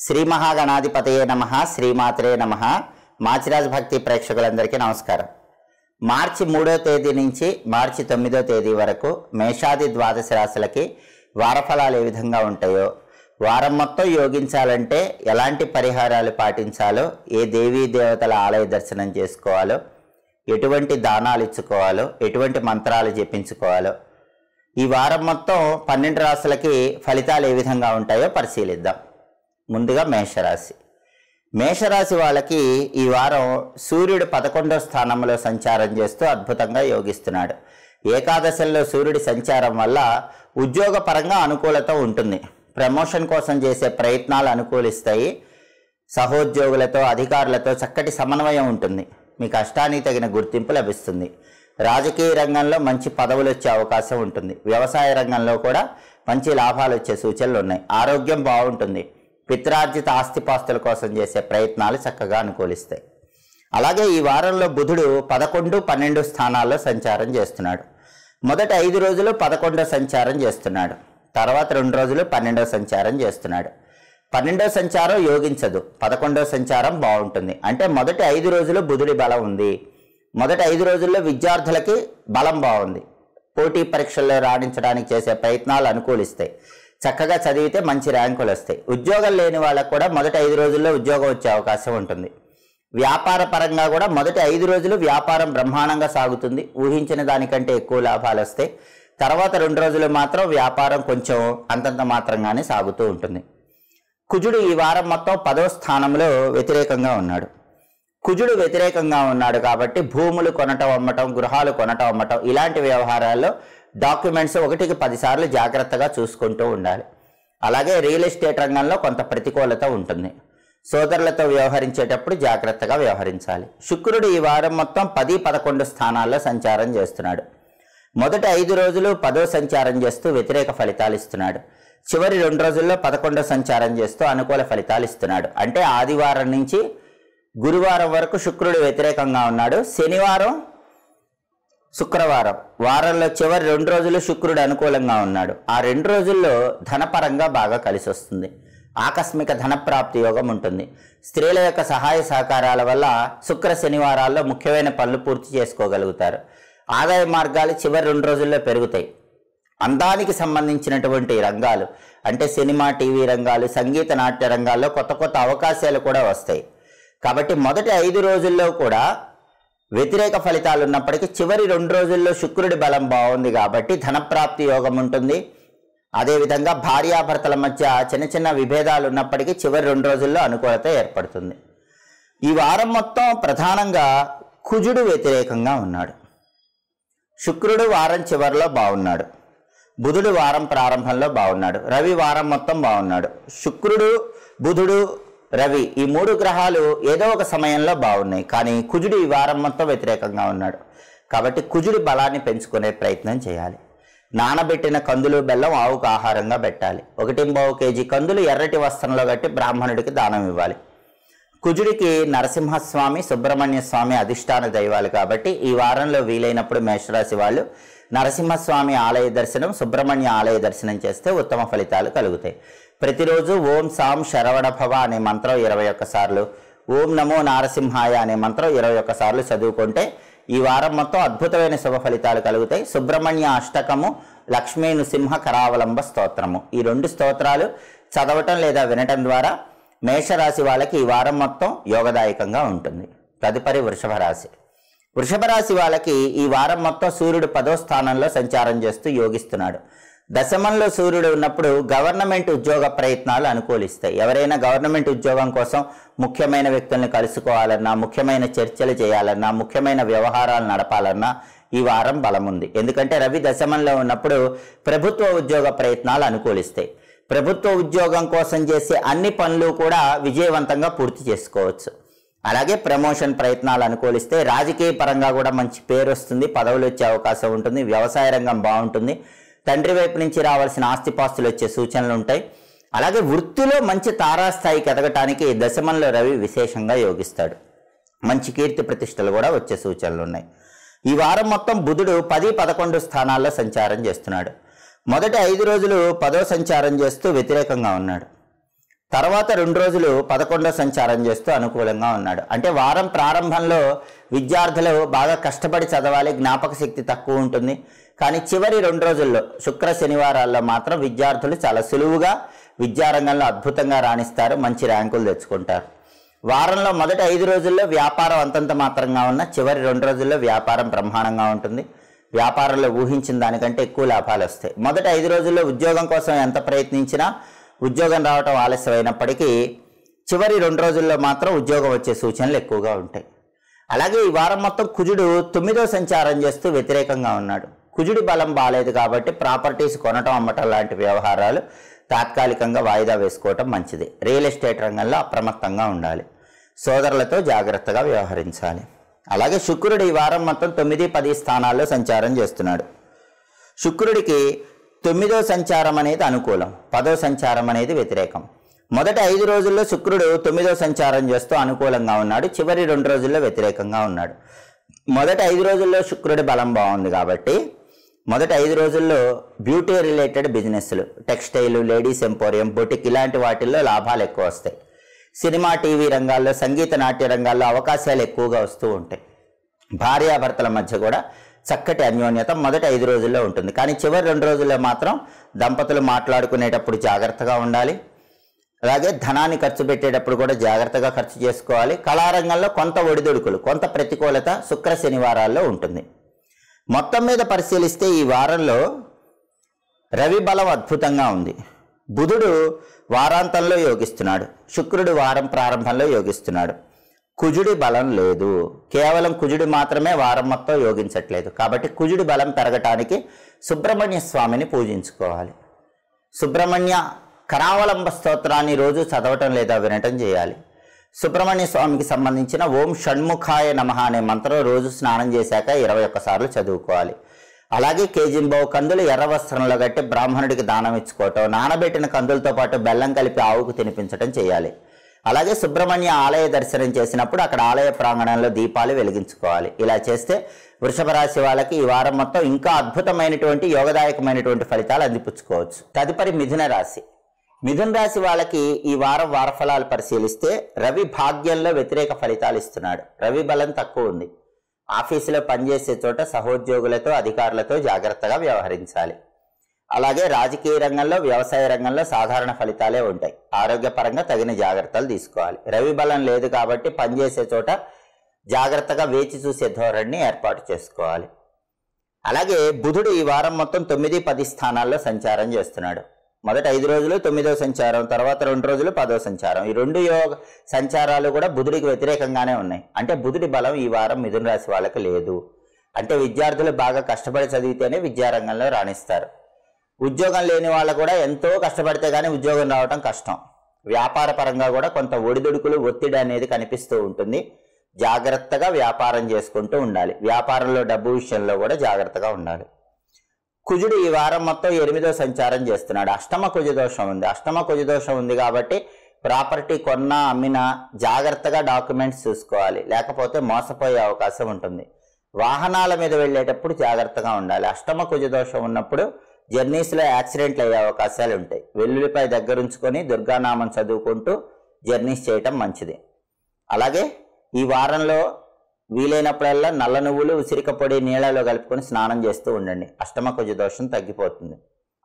శ్రీ మహాగణాధిపతయే నమః, శ్రీమాత్రే నమః. మాచిరాజ్ భక్తి ప్రేక్షకులందరికీ నమస్కారం. మార్చి 3వ తేదీ నుంచి మార్చి 9వ తేదీ వరకు మేషాది ద్వాదశ రాశులకి వారఫలాలు ఏ విధంగా ఉంటాయో, వారం మొత్తం యోగించాలంటే ఎలాంటి పరిహారాలు పాటించాలో, ఏ దేవీ దేవతల ఆలయ దర్శనం చేసుకోవాలో, ఎటువంటి దానాలు ఇచ్చుకోవాలో, ఎటువంటి మంత్రాలు జపించుకోవాలో, ఈ వారం మొత్తం 12 రాశులకి ఫలితాలు ఏ విధంగా ఉంటాయో పరిశీలిద్దాం. ముందుగా మేషరాశి వాళ్ళకి ఈ వారం సూర్యుడు 11వ స్థానంలో సంచారం చేస్తూ అద్భుతంగా యోగిస్తున్నాడు. ఏకాదశంలో సూర్యుడి సంచారం వల్ల ఉద్యోగపరంగా అనుకూలత ఉంటుంది. ప్రమోషన్ కోసం చేసే ప్రయత్నాలు అనుకూలిస్తాయి. సహోద్యోగులతో, అధికారులతో చక్కటి సమన్వయం ఉంటుంది. మీ కష్టానికి తగిన గుర్తింపు లభిస్తుంది. రాజకీయ రంగంలో మంచి పదవులు వచ్చే అవకాశం ఉంటుంది. వ్యవసాయ రంగంలో కూడా మంచి లాభాలు వచ్చే సూచనలు ఉన్నాయి. ఆరోగ్యం బాగుంటుంది. పిత్రార్జిత ఆస్తిపాస్తుల కోసం చేసే ప్రయత్నాలు చక్కగా అనుకూలిస్తాయి. అలాగే ఈ వారంలో బుధుడు 11, 12 స్థానాల్లో సంచారం చేస్తున్నాడు. మొదటి 5 రోజులు 11వ సంచారం చేస్తున్నాడు. తర్వాత 2 రోజులు 12వ సంచారం చేస్తున్నాడు. 12వ సంచారం యోగించదు, 11వ సంచారం బాగుంటుంది. అంటే మొదటి 5 రోజులు బుధుడి బలం ఉంది. మొదటి 5 రోజుల్లో విద్యార్థులకి బలం బాగుంది. పోటీ పరీక్షల్లో రాణించడానికి చేసే ప్రయత్నాలు అనుకూలిస్తాయి. చక్కగా చదివితే మంచి ర్యాంకులు వస్తాయి. ఉద్యోగం లేని వాళ్ళకు కూడా మొదటి 5 రోజుల్లో ఉద్యోగం వచ్చే అవకాశం ఉంటుంది. వ్యాపార పరంగా కూడా మొదటి 5 రోజులు వ్యాపారం బ్రహ్మాండంగా సాగుతుంది. ఊహించిన దానికంటే ఎక్కువ లాభాలు వస్తాయి. తర్వాత 2 రోజులు మాత్రం వ్యాపారం కొంచెం అంతంత మాత్రంగానే సాగుతూ ఉంటుంది. కుజుడు ఈ వారం మొత్తం 10వ స్థానంలో వ్యతిరేకంగా ఉన్నాడు. కుజుడు వ్యతిరేకంగా ఉన్నాడు కాబట్టి భూములు కొనటం, అమ్మటం, గృహాలు కొనటం, అమ్మటం ఇలాంటి వ్యవహారాల్లో డాక్యుమెంట్స్ 1కి 10 సార్లు జాగ్రత్తగా చూసుకుంటూ ఉండాలి. అలాగే రియల్ ఎస్టేట్ రంగంలో కొంత ప్రతికూలత ఉంటుంది. సోదరులతో వ్యవహరించేటప్పుడు జాగ్రత్తగా వ్యవహరించాలి. శుక్రుడు ఈ వారం మొత్తం 10, 11 స్థానాల్లో సంచారం చేస్తున్నాడు. మొదటి 5 రోజులు 10వ సంచారం చేస్తూ వ్యతిరేక ఫలితాలు ఇస్తున్నాడు. చివరి 2 రోజుల్లో 11వ సంచారం చేస్తూ అనుకూల ఫలితాలు ఇస్తున్నాడు. అంటే ఆదివారం నుంచి గురువారం వరకు శుక్రుడు వ్యతిరేకంగా ఉన్నాడు. శనివారం, శుక్రవారం వారంలో చివరి 2 రోజులు శుక్రుడు అనుకూలంగా ఉన్నాడు. ఆ 2 రోజుల్లో ధనపరంగా బాగా కలిసి వస్తుంది. ఆకస్మిక ధనప్రాప్తి యోగం ఉంటుంది. స్త్రీల యొక్క సహాయ సహకారాల వల్ల శుక్ర శనివారాల్లో ముఖ్యమైన పనులు పూర్తి చేసుకోగలుగుతారు. ఆదాయ మార్గాలు చివరి 2 రోజుల్లో పెరుగుతాయి. అందానికి సంబంధించినటువంటి రంగాలు అంటే సినిమా, టీవీ రంగాలు, సంగీత, నాట్య రంగాల్లో కొత్త కొత్త అవకాశాలు కూడా వస్తాయి. కాబట్టి మొదటి 5 రోజుల్లో కూడా వ్యతిరేక ఫలితాలు ఉన్నప్పటికీ చివరి 2 రోజుల్లో శుక్రుడి బలం బాగుంది కాబట్టి ధనప్రాప్తి యోగం ఉంటుంది. అదేవిధంగా భార్యాభర్తల మధ్య చిన్న చిన్న విభేదాలు ఉన్నప్పటికీ చివరి 2 రోజుల్లో అనుకూలత ఏర్పడుతుంది. ఈ వారం మొత్తం ప్రధానంగా కుజుడు వ్యతిరేకంగా ఉన్నాడు. శుక్రుడు వారం చివరిలో బాగున్నాడు. బుధుడు వారం ప్రారంభంలో బాగున్నాడు. రవి వారం మొత్తం బాగున్నాడు. శుక్రుడు, బుధుడు, రవి ఈ 3 గ్రహాలు ఏదో ఒక సమయంలో బాగున్నాయి. కానీ కుజుడు ఈ వారం మొత్తం వ్యతిరేకంగా ఉన్నాడు. కాబట్టి కుజుడి బలాన్ని పెంచుకునే ప్రయత్నం చేయాలి. నానబెట్టిన కందులు, బెల్లం ఆవుకు ఆహారంగా పెట్టాలి. 1.5 కేజీ కందులు ఎర్రటి వస్త్రంలో కట్టి బ్రాహ్మణుడికి దానం ఇవ్వాలి. కుజుడికి నరసింహస్వామి, సుబ్రహ్మణ్య స్వామి అధిష్టాన దైవాలు కాబట్టి ఈ వారంలో వీలైనప్పుడు మేషరాశి వాళ్ళు నరసింహస్వామి ఆలయ దర్శనం, సుబ్రహ్మణ్య ఆలయ దర్శనం చేస్తే ఉత్తమ ఫలితాలు కలుగుతాయి. ప్రతిరోజు ఓం సాం శరవణ భవ అనే మంత్రం 21 సార్లు, ఓం నమో నారసింహాయ అనే మంత్రం 21 సార్లు చదువుకుంటే ఈ వారం మొత్తం అద్భుతమైన శుభ ఫలితాలు కలుగుతాయి. సుబ్రహ్మణ్య అష్టకము, లక్ష్మీ నృసింహ కరావలంబ స్తోత్రము ఈ 2 స్తోత్రాలు చదవటం లేదా వినటం ద్వారా మేషరాశి వాళ్ళకి ఈ వారం మొత్తం యోగదాయకంగా ఉంటుంది. తదుపరి వృషభ రాశి వాళ్ళకి ఈ వారం మొత్తం సూర్యుడు 10వ స్థానంలో సంచారం చేస్తూ యోగిస్తున్నాడు. దశమంలో సూర్యుడు ఉన్నప్పుడు గవర్నమెంట్ ఉద్యోగ ప్రయత్నాలు అనుకూలిస్తాయి. ఎవరైనా గవర్నమెంట్ ఉద్యోగం కోసం ముఖ్యమైన వ్యక్తుల్ని కలుసుకోవాలన్నా, ముఖ్యమైన చర్చలు చేయాలన్నా, ముఖ్యమైన వ్యవహారాలు నడపాలన్నా ఈ వారం బలం ఉంది. ఎందుకంటే రవి దశమంలో ఉన్నప్పుడు ప్రభుత్వ ఉద్యోగ ప్రయత్నాలు అనుకూలిస్తాయి. ప్రభుత్వ ఉద్యోగం కోసం చేసే అన్ని పనులు కూడా విజయవంతంగా పూర్తి చేసుకోవచ్చు. అలాగే ప్రమోషన్ ప్రయత్నాలు అనుకూలిస్తే రాజకీయ పరంగా కూడా మంచి పేరు వస్తుంది, పదవులు వచ్చే అవకాశం ఉంటుంది. వ్యవసాయ రంగం బాగుంటుంది. తండ్రి వైపు నుంచి రావాల్సిన ఆస్తిపాస్తులు వచ్చే సూచనలు ఉంటాయి. అలాగే వృత్తిలో మంచి తారాస్థాయికి ఎదగటానికి దశమంలో రవి విశేషంగా యోగిస్తాడు. మంచి కీర్తి ప్రతిష్టలు కూడా వచ్చే సూచనలు ఉన్నాయి. ఈ వారం మొత్తం బుధుడు 10, 11 స్థానాల్లో సంచారం చేస్తున్నాడు. మొదటి 5 రోజులు 10వ సంచారం చేస్తూ వ్యతిరేకంగా ఉన్నాడు. తర్వాత 2 రోజులు 11వ సంచారం చేస్తూ అనుకూలంగా ఉన్నాడు. అంటే వారం ప్రారంభంలో విద్యార్థులు బాగా కష్టపడి చదవాలి, జ్ఞాపక శక్తి తక్కువ ఉంటుంది. కానీ చివరి 2 రోజుల్లో శుక్ర శనివారాల్లో మాత్రం విద్యార్థులు చాలా సులువుగా విద్యారంగంలో అద్భుతంగా రాణిస్తారు, మంచి ర్యాంకులు తెచ్చుకుంటారు. వారంలో మొదటి 5 రోజుల్లో వ్యాపారం అంతంత మాత్రంగా ఉన్న చివరి 2 రోజుల్లో వ్యాపారం బ్రహ్మాండంగా ఉంటుంది. వ్యాపారంలో ఊహించిన దానికంటే ఎక్కువ లాభాలు వస్తాయి. మొదటి 5 రోజుల్లో ఉద్యోగం కోసం ఎంత ప్రయత్నించినా ఉద్యోగం రావటం ఆలస్యమైనప్పటికీ చివరి 2 రోజుల్లో మాత్రం ఉద్యోగం వచ్చే సూచనలు ఎక్కువగా ఉంటాయి. అలాగే ఈ వారం మొత్తం కుజుడు 9వ సంచారం చేస్తూ వ్యతిరేకంగా ఉన్నాడు. కుజుడి బలం బాలేదు కాబట్టి ప్రాపర్టీస్ కొనటం అమ్మటం లాంటి వ్యవహారాలు తాత్కాలికంగా వాయిదా వేసుకోవటం మంచిది. రియల్ ఎస్టేట్ రంగంలో అప్రమత్తంగా ఉండాలి. సోదరులతో జాగ్రత్తగా వ్యవహరించాలి. అలాగే శుక్రుడు ఈ వారం మొత్తం 9, 10 స్థానాల్లో సంచారం చేస్తున్నాడు. శుక్రుడికి 9వ సంచారం అనేది అనుకూలం, 10వ సంచారం అనేది వ్యతిరేకం. మొదటి 5 రోజుల్లో శుక్రుడు 9వ సంచారం చేస్తూ అనుకూలంగా ఉన్నాడు, చివరి 2 రోజుల్లో వ్యతిరేకంగా ఉన్నాడు. మొదటి 5 రోజుల్లో శుక్రుడి బలం బాగుంది కాబట్టి మొదటి 5 రోజుల్లో బ్యూటీ రిలేటెడ్ బిజినెస్లు, టెక్స్టైల్, లేడీస్ ఎంపోరియం, బొటిక్ ఇలాంటి వాటిల్లో లాభాలు ఎక్కువ వస్తాయి. సినిమా, టీవీ రంగాల్లో, సంగీత నాట్య రంగాల్లో అవకాశాలు ఎక్కువగా వస్తూ ఉంటాయి. భార్యాభర్తల మధ్య కూడా చక్కటి అన్యోన్యత మొదటి 5 రోజుల్లో ఉంటుంది. కానీ చివరి 2 రోజుల్లో మాత్రం దంపతులు మాట్లాడుకునేటప్పుడు జాగ్రత్తగా ఉండాలి. అలాగే ధనాన్ని ఖర్చు పెట్టేటప్పుడు కూడా జాగ్రత్తగా ఖర్చు చేసుకోవాలి. కళారంగంలో కొంత ఒడిదుడుకులు, కొంత ప్రతికూలత శుక్ర శనివారాల్లో ఉంటుంది. మొత్తం మీద పరిశీలిస్తే ఈ వారంలో రవి బలం అద్భుతంగా ఉంది. బుధుడు వారాంతంలో యోగిస్తున్నాడు, శుక్రుడు వారం ప్రారంభంలో యోగిస్తున్నాడు. కుజుడి బలం లేదు, కేవలం కుజుడి మాత్రమే వారం మొత్తం యోగించట్లేదు. కాబట్టి కుజుడి బలం పెరగటానికి సుబ్రహ్మణ్య స్వామిని పూజించుకోవాలి. సుబ్రహ్మణ్య కరావలంబ స్తోత్రాన్ని రోజు చదవటం లేదా వినటం చేయాలి. సుబ్రహ్మణ్య స్వామికి సంబంధించిన ఓం షణ్ముఖాయ నమః అనే మంత్రం రోజు స్నానం చేశాక 21 సార్లు చదువుకోవాలి. అలాగే కేజింబావు కందులు ఎర్ర వస్త్రంలో కట్టి బ్రాహ్మణుడికి దానం ఇచ్చుకోవటం, నానబెట్టిన కందులతో పాటు బెల్లం కలిపి ఆవుకు తినిపించడం చేయాలి. అలాగే సుబ్రహ్మణ్య ఆలయ దర్శనం చేసినప్పుడు అక్కడ ఆలయ ప్రాంగణంలో దీపాలు వెలిగించుకోవాలి. ఇలా చేస్తే వృషభ రాశి వాళ్ళకి ఈ వారం మొత్తం ఇంకా అద్భుతమైనటువంటి యోగదాయకమైనటువంటి ఫలితాలు అందిపుచ్చుకోవచ్చు. తదుపరి మిథున రాశి. మిథున రాశి వాళ్ళకి ఈ వారం వారఫలాలు పరిశీలిస్తే రవి భాగ్యంలో వ్యతిరేక ఫలితాలు ఇస్తున్నాడు. రవి బలం తక్కువ ఉంది. ఆఫీసులో పనిచేసే చోట సహోద్యోగులతో, అధికారులతో జాగ్రత్తగా వ్యవహరించాలి. అలాగే రాజకీయ రంగంలో, వ్యవసాయ రంగంలో సాధారణ ఫలితాలే ఉంటాయి. ఆరోగ్యపరంగా తగిన జాగ్రత్తలు తీసుకోవాలి. రవి బలం లేదు కాబట్టి పనిచేసే చోట జాగ్రత్తగా వేచి చూసే ధోరణిని ఏర్పాటు చేసుకోవాలి. అలాగే బుధుడు ఈ వారం మొత్తం 9, 10 స్థానాల్లో సంచారం చేస్తున్నాడు. మొదటి 5 రోజులు 9వ సంచారం, తర్వాత 2 రోజులు 10వ సంచారం. ఈ 2 యోగ సంచారాలు కూడా బుధుడికి వ్యతిరేకంగానే ఉన్నాయి. అంటే బుధుడి బలం ఈ వారం మిథున రాశి వాళ్ళకి లేదు. అంటే విద్యార్థులు బాగా కష్టపడి చదివితేనే విద్యారంగంలో రాణిస్తారు. ఉద్యోగం లేని వాళ్ళు కూడా ఎంతో కష్టపడితే కానీ ఉద్యోగం రావటం కష్టం. వ్యాపార పరంగా కూడా కొంత ఒడిదుడుకులు, ఒత్తిడి అనేది కనిపిస్తూ ఉంటుంది. జాగ్రత్తగా వ్యాపారం చేసుకుంటూ ఉండాలి. వ్యాపారంలో డబ్బు విషయంలో కూడా జాగ్రత్తగా ఉండాలి. కుజుడు ఈ వారం మొత్తం 8వ సంచారం చేస్తున్నాడు. అష్టమ కుజ దోషం ఉంది. అష్టమ కుజ దోషం ఉంది కాబట్టి ప్రాపర్టీ కొన్నా అమ్మినా జాగ్రత్తగా డాక్యుమెంట్స్ చూసుకోవాలి, లేకపోతే మోసపోయే అవకాశం ఉంటుంది. వాహనాల మీద వెళ్ళేటప్పుడు జాగ్రత్తగా ఉండాలి. అష్టమ కుజ దోషం ఉన్నప్పుడు జర్నీస్లో యాక్సిడెంట్లు అయ్యే అవకాశాలు ఉంటాయి. వెల్లుల్లిపై దగ్గరుంచుకొని దుర్గానామం చదువుకుంటూ జర్నీస్ చేయటం మంచిది. అలాగే ఈ వారంలో వీలైనప్పుడల్లా నల్ల నువ్వులు, ఉసిరిక పొడి నీళ్లలో కలుపుకొని స్నానం చేస్తూ ఉండండి. అష్టమ కుజ దోషం తగ్గిపోతుంది.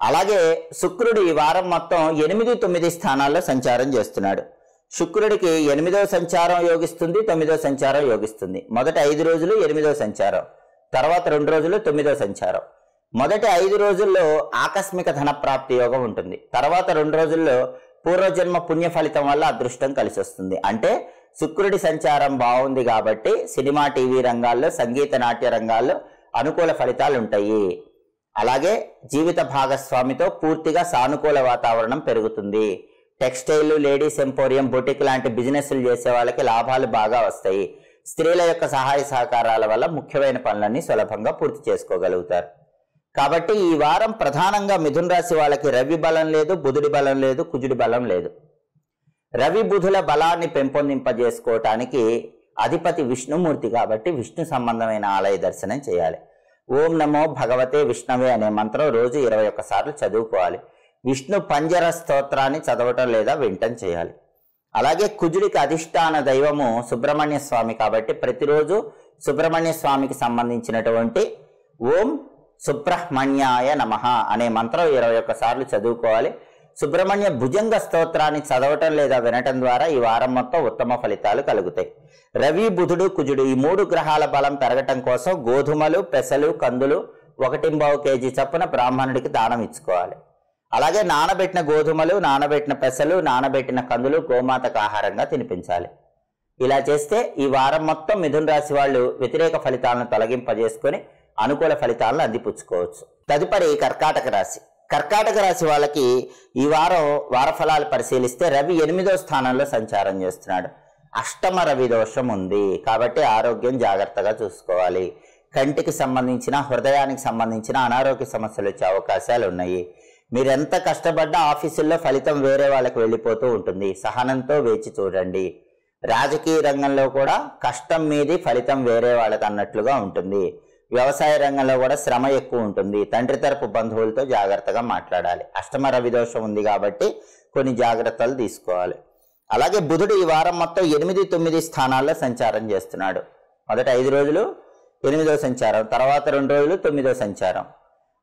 అలాగే శుక్రుడు ఈ వారం మొత్తం 8, 9 స్థానాల్లో సంచారం చేస్తున్నాడు. శుక్రుడికి 8వ సంచారం యోగిస్తుంది, 9వ సంచారం యోగిస్తుంది. మొదటి 5 రోజులు 8వ సంచారం, తర్వాత 2 రోజులు 9వ సంచారం. మొదటి 5 రోజుల్లో ఆకస్మిక ధనప్రాప్తి యోగం ఉంటుంది. తర్వాత 2 రోజుల్లో పూర్వజన్మ పుణ్య ఫలితం వల్ల అదృష్టం కలిసి వస్తుంది. అంటే శుక్రుడి సంచారం బాగుంది కాబట్టి సినిమా, టీవీ రంగాల్లో, సంగీత నాట్య రంగాల్లో అనుకూల ఫలితాలు ఉంటాయి. అలాగే జీవిత భాగస్వామితో పూర్తిగా సానుకూల వాతావరణం పెరుగుతుంది. టెక్స్టైల్, లేడీస్ ఎంపోరియం, బొటిక్ లాంటి బిజినెస్లు చేసే వాళ్ళకి లాభాలు బాగా వస్తాయి. స్త్రీల యొక్క సహాయ సహకారాల వల్ల ముఖ్యమైన పనులన్నీ సులభంగా పూర్తి చేసుకోగలుగుతారు. కాబట్టి ఈ వారం ప్రధానంగా మిథున రాశి వాళ్ళకి రవి బలం లేదు, బుధుడి బలం లేదు, కుజుడి బలం లేదు. రవి బుధుల బలాన్ని పెంపొందింపజేసుకోవటానికి అధిపతి విష్ణుమూర్తి కాబట్టి విష్ణు సంబంధమైన ఆలయ దర్శనం చేయాలి. ఓం నమో భగవతే విష్ణవే అనే మంత్రం రోజు 21 సార్లు చదువుకోవాలి. విష్ణు పంజర స్తోత్రాన్ని చదవటం లేదా వింటం చేయాలి. అలాగే కుజుడికి అధిష్టాన దైవము సుబ్రహ్మణ్య స్వామి కాబట్టి ప్రతిరోజు సుబ్రహ్మణ్య స్వామికి సంబంధించినటువంటి ఓం సుబ్రహ్మణ్యాయ నమః అనే మంత్రం 21 సార్లు చదువుకోవాలి. సుబ్రహ్మణ్య భుజంగ స్తోత్రాన్ని చదవటం లేదా వినటం ద్వారా ఈ వారం మొత్తం ఉత్తమ ఫలితాలు కలుగుతాయి. రవి, బుధుడు, కుజుడు ఈ 3 గ్రహాల బలం పెరగటం కోసం గోధుమలు, పెసలు, కందులు 1.5 kg చొప్పున బ్రాహ్మణుడికి దానం ఇచ్చుకోవాలి. అలాగే నానబెట్టిన గోధుమలు, నానబెట్టిన పెసలు, నానబెట్టిన కందులు గోమాతకు ఆహారంగా తినిపించాలి. ఇలా చేస్తే ఈ వారం మొత్తం మిథున రాశి వాళ్ళు వ్యతిరేక ఫలితాలను తొలగింపజేసుకొని అనుకూల ఫలితాలను అందిపుచ్చుకోవచ్చు. తదుపరి కర్కాటక రాశి. కర్కాటక రాశి వాళ్ళకి ఈ వార ఫలాలు పరిశీలిస్తే రవి 8వ స్థానంలో సంచారం చేస్తున్నాడు. అష్టమ రవి దోషం ఉంది కాబట్టి ఆరోగ్యం జాగ్రత్తగా చూసుకోవాలి. కంటికి సంబంధించిన, హృదయానికి సంబంధించిన అనారోగ్య సమస్యలు వచ్చే అవకాశాలు ఉన్నాయి. మీరెంత కష్టపడ్డా ఆఫీసుల్లో ఫలితం వేరే వాళ్ళకి వెళ్ళిపోతూ ఉంటుంది. సహనంతో వేచి చూడండి. రాజకీయ రంగంలో కూడా కష్టం మీది, ఫలితం వేరే వాళ్ళకి అన్నట్లుగా ఉంటుంది. వ్యవసాయ రంగంలో కూడా శ్రమ ఎక్కువ ఉంటుంది. తండ్రి తరపు బంధువులతో జాగ్రత్తగా మాట్లాడాలి. అష్టమ రవి దోషం ఉంది కాబట్టి కొన్ని జాగ్రత్తలు తీసుకోవాలి. అలాగే బుధుడు ఈ వారం మొత్తం 8, 9 స్థానాల్లో సంచారం చేస్తున్నాడు. మొదట 5 రోజులు 8వ సంచారం, తర్వాత 2 రోజులు 9వ సంచారం.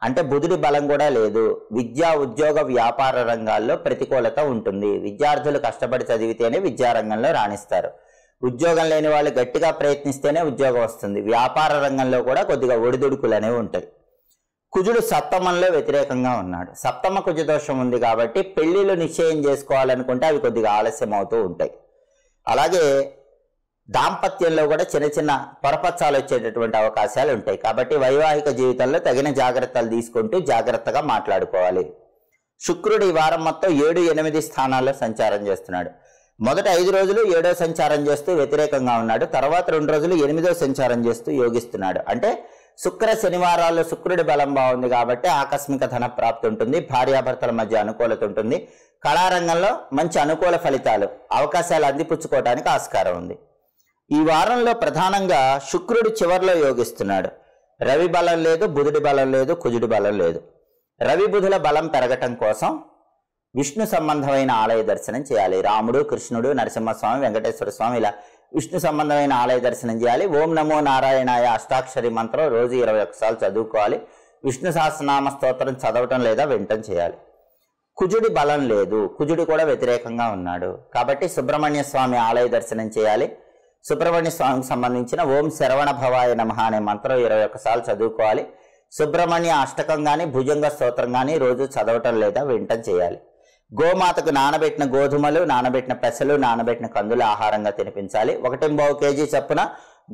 అంటే బుధుడి బలం కూడా లేదు. విద్యా, ఉద్యోగ, వ్యాపార రంగాల్లో ప్రతికూలత ఉంటుంది. విద్యార్థులు కష్టపడి చదివితేనే విద్యారంగంలో రాణిస్తారు. ఉద్యోగం లేని వాళ్ళు గట్టిగా ప్రయత్నిస్తేనే ఉద్యోగం వస్తుంది. వ్యాపార రంగంలో కూడా కొద్దిగా ఒడిదుడుకులు అనేవి ఉంటాయి. కుజుడు సప్తమంలో వ్యతిరేకంగా ఉన్నాడు. సప్తమ కుజ దోషం ఉంది కాబట్టి పెళ్లిళ్ళు నిశ్చయం చేసుకోవాలనుకుంటే అవి కొద్దిగా ఆలస్యం అవుతూ ఉంటాయి. అలాగే దాంపత్యంలో కూడా చిన్న చిన్న పొరపచ్చాలు వచ్చేటటువంటి అవకాశాలు ఉంటాయి. కాబట్టి వైవాహిక జీవితంలో తగిన జాగ్రత్తలు తీసుకుంటూ జాగ్రత్తగా మాట్లాడుకోవాలి. శుక్రుడు ఈ వారం మొత్తం 7, 8 స్థానాల్లో సంచారం చేస్తున్నాడు. మొదట 5 రోజులు 7వ సంచారం చేస్తూ వ్యతిరేకంగా ఉన్నాడు. తర్వాత 2 రోజులు 8వ సంచారం చేస్తూ యోగిస్తున్నాడు. అంటే శుక్ర శనివారాల్లో శుక్రుడి బలం బాగుంది కాబట్టి ఆకస్మిక ధన ప్రాప్తి ఉంటుంది. భార్యాభర్తల మధ్య అనుకూలత ఉంటుంది. కళారంగంలో మంచి అనుకూల ఫలితాలు, అవకాశాలు అందిపుచ్చుకోవడానికి ఆస్కారం ఉంది. ఈ వారంలో ప్రధానంగా శుక్రుడు చివర్లో యోగిస్తున్నాడు. రవి బలం లేదు, బుధుడి బలం లేదు, కుజుడి బలం లేదు. రవి బుధుల బలం పెరగటం కోసం విష్ణు సంబంధమైన ఆలయ దర్శనం చేయాలి. రాముడు, కృష్ణుడు, నరసింహస్వామి, వెంకటేశ్వర స్వామి ఇలా విష్ణు సంబంధమైన ఆలయ దర్శనం చేయాలి. ఓం నమో నారాయణాయ అష్టాక్షరి మంత్రం రోజు 21 సార్లు చదువుకోవాలి. విష్ణు సహస్రనామ స్తోత్రం చదవటం లేదా వింటం చేయాలి. కుజుడి బలం లేదు, కుజుడు కూడా వ్యతిరేకంగా ఉన్నాడు కాబట్టి సుబ్రహ్మణ్య స్వామి ఆలయ దర్శనం చేయాలి. సుబ్రహ్మణ్య స్వామికి సంబంధించిన ఓం శరవణ భవాయ నమః అనే మంత్రం 21 సార్లు చదువుకోవాలి. సుబ్రహ్మణ్య అష్టకం కానీ భుజంగ స్తోత్రం కానీ రోజు చదవటం లేదా వింటం చేయాలి. గోమాతకు నానబెట్టిన గోధుమలు, నానబెట్టిన పెసలు, నానబెట్టిన కందులు ఆహారంగా తినిపించాలి. 1.5 kg చొప్పున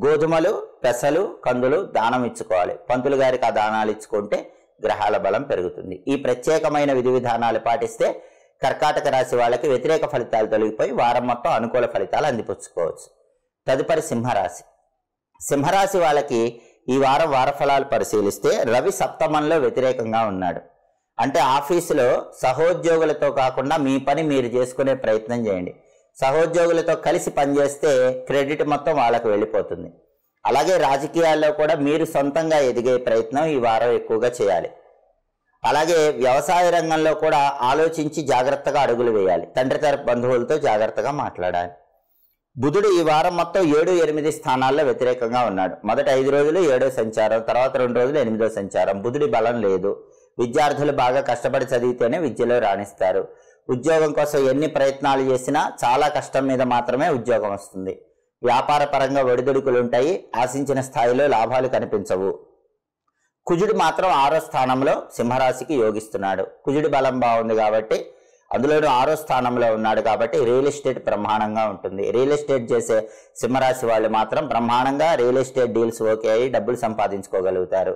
గోధుమలు, పెసలు, కందులు దానం ఇచ్చుకోవాలి. పంతులు గారికి ఆ దానాలు ఇచ్చుకుంటే గ్రహాల బలం పెరుగుతుంది. ఈ ప్రత్యేకమైన విధి విధానాలు పాటిస్తే కర్కాటక రాశి వాళ్ళకి వ్యతిరేక ఫలితాలు తొలగిపోయి వారం మొత్తం అనుకూల ఫలితాలు అందిపుచ్చుకోవచ్చు. తదుపరి సింహరాశి. సింహరాశి వాళ్ళకి ఈ వారం వార ఫలాలు పరిశీలిస్తే రవి సప్తమంలో వ్యతిరేకంగా ఉన్నాడు. అంటే ఆఫీసులో సహోద్యోగులతో కాకుండా మీ పని మీరు చేసుకునే ప్రయత్నం చేయండి. సహోద్యోగులతో కలిసి పనిచేస్తే క్రెడిట్ మొత్తం వాళ్ళకు వెళ్ళిపోతుంది. అలాగే రాజకీయాల్లో కూడా మీరు సొంతంగా ఎదిగే ప్రయత్నం ఈ వారం ఎక్కువగా చేయాలి. అలాగే వ్యవసాయ రంగంలో కూడా ఆలోచించి జాగ్రత్తగా అడుగులు వేయాలి. తండ్రి తరపు బంధువులతో జాగ్రత్తగా మాట్లాడాలి. బుధుడు ఈ వారం మొత్తం 7, 8 స్థానాల్లో వ్యతిరేకంగా ఉన్నాడు. మొదట 5 రోజులు 7వ సంచారం, తర్వాత 2 రోజులు 8వ సంచారం. బుధుడి బలం లేదు. విద్యార్థులు బాగా కష్టపడి చదివితేనే విద్యలో రాణిస్తారు. ఉద్యోగం కోసం ఎన్ని ప్రయత్నాలు చేసినా చాలా కష్టం మీద మాత్రమే ఉద్యోగం వస్తుంది. వ్యాపార పరంగా ఒడిదుడుకులు ఉంటాయి. ఆశించిన స్థాయిలో లాభాలు కనిపించవు. కుజుడు మాత్రం 6వ స్థానంలో సింహరాశికి యోగిస్తున్నాడు. కుజుడి బలం బాగుంది కాబట్టి, అందులోనూ 6వ స్థానంలో ఉన్నాడు కాబట్టి రియల్ ఎస్టేట్ బ్రహ్మాండంగా ఉంటుంది. రియల్ ఎస్టేట్ చేసే సింహరాశి వాళ్ళు మాత్రం బ్రహ్మాండంగా రియల్ ఎస్టేట్ డీల్స్ ఓకే అయ్యి డబ్బులు సంపాదించుకోగలుగుతారు.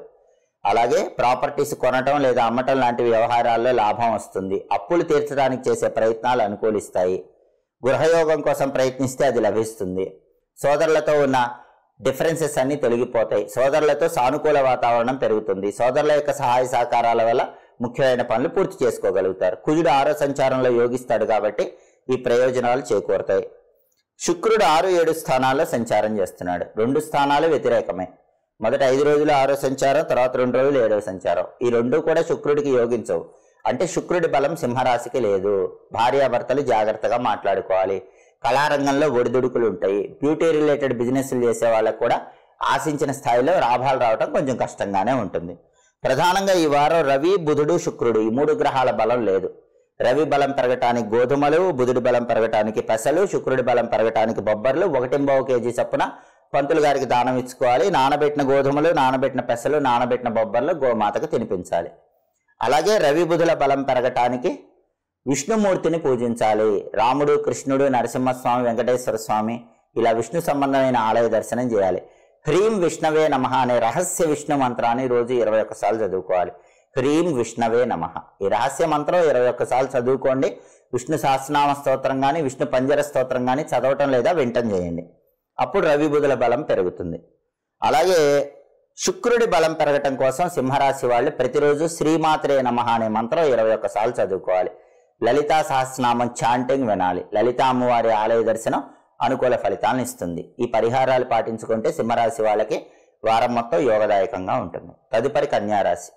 అలాగే ప్రాపర్టీస్ కొనటం లేదా అమ్మటం లాంటి వ్యవహారాల్లో లాభం వస్తుంది. అప్పులు తీర్చడానికి చేసే ప్రయత్నాలు అనుకూలిస్తాయి. గృహయోగం కోసం ప్రయత్నిస్తే అది లభిస్తుంది. సోదరులతో ఉన్న డిఫరెన్సెస్ అన్ని తొలగిపోతాయి. సోదరులతో సానుకూల వాతావరణం పెరుగుతుంది. సోదరుల యొక్క సహాయ సహకారాల వల్ల ముఖ్యమైన పనులు పూర్తి చేసుకోగలుగుతారు. కుజుడు 6వ సంచారంలో యోగిస్తాడు కాబట్టి ఈ ప్రయోజనాలు చేకూరుతాయి. శుక్రుడు 6, 7 స్థానాల్లో సంచారం చేస్తున్నాడు. 2 స్థానాలు వ్యతిరేకమే. మొదట 5 రోజులు 6వ సంచారం, తర్వాత 2 రోజులు 7వ సంచారం. ఈ 2 కూడా శుక్రుడికి యోగించవు. అంటే శుక్రుడి బలం సింహరాశికి లేదు. భార్యాభర్తలు జాగ్రత్తగా మాట్లాడుకోవాలి. కళారంగంలో ఒడిదుడుకులు ఉంటాయి. బ్యూటీ రిలేటెడ్ బిజినెస్లు చేసే వాళ్ళకు కూడా ఆశించిన స్థాయిలో లాభాలు రావడం కొంచెం కష్టంగానే ఉంటుంది. ప్రధానంగా ఈ వారం రవి, బుధుడు, శుక్రుడు ఈ 3 గ్రహాల బలం లేదు. రవి బలం పెరగటానికి గోధుమలు, బుధుడి బలం పెరగటానికి పెసలు, శుక్రుడి బలం పెరగటానికి బొబ్బర్లు 1.5 కేజీ చొప్పున పంతులు గారికి దానం ఇచ్చుకోవాలి. నానబెట్టిన గోధుమలు, నానబెట్టిన పెసలు, నానబెట్టిన బొబ్బర్లు గోమాతకు తినిపించాలి. అలాగే రవి బుధుల బలం పెరగటానికి విష్ణుమూర్తిని పూజించాలి. రాముడు, కృష్ణుడు, నరసింహస్వామి, వెంకటేశ్వర స్వామి ఇలా విష్ణు సంబంధమైన ఆలయ దర్శనం చేయాలి. హ్రీం విష్ణవే నమః అనే రహస్య విష్ణు మంత్రాన్ని రోజు 21 సార్లు చదువుకోవాలి. హ్రీం విష్ణవే నమః ఈ రహస్య మంత్రం 21 సార్లు చదువుకోండి. విష్ణు సహస్రనామ స్తోత్రం కానీ, విష్ణు పంజర స్తోత్రం కానీ చదవటం లేదా వింటం చేయండి. అప్పుడు రవి బుధుల బలం పెరుగుతుంది. అలాగే శుక్రుడి బలం పెరగటం కోసం సింహరాశి వాళ్ళు ప్రతిరోజు శ్రీమాత్రే నమః అనే మంత్రం 21 సార్లు చదువుకోవాలి. లలితా సహస్రనామం చాంటింగ్ వినాలి. లలితా అమ్మవారి ఆలయ దర్శనం అనుకూల ఫలితాలను ఇస్తుంది. ఈ పరిహారాలు పాటించుకుంటే సింహరాశి వాళ్ళకి వారం మొత్తం యోగదాయకంగా ఉంటుంది. తదుపరి కన్యారాశి.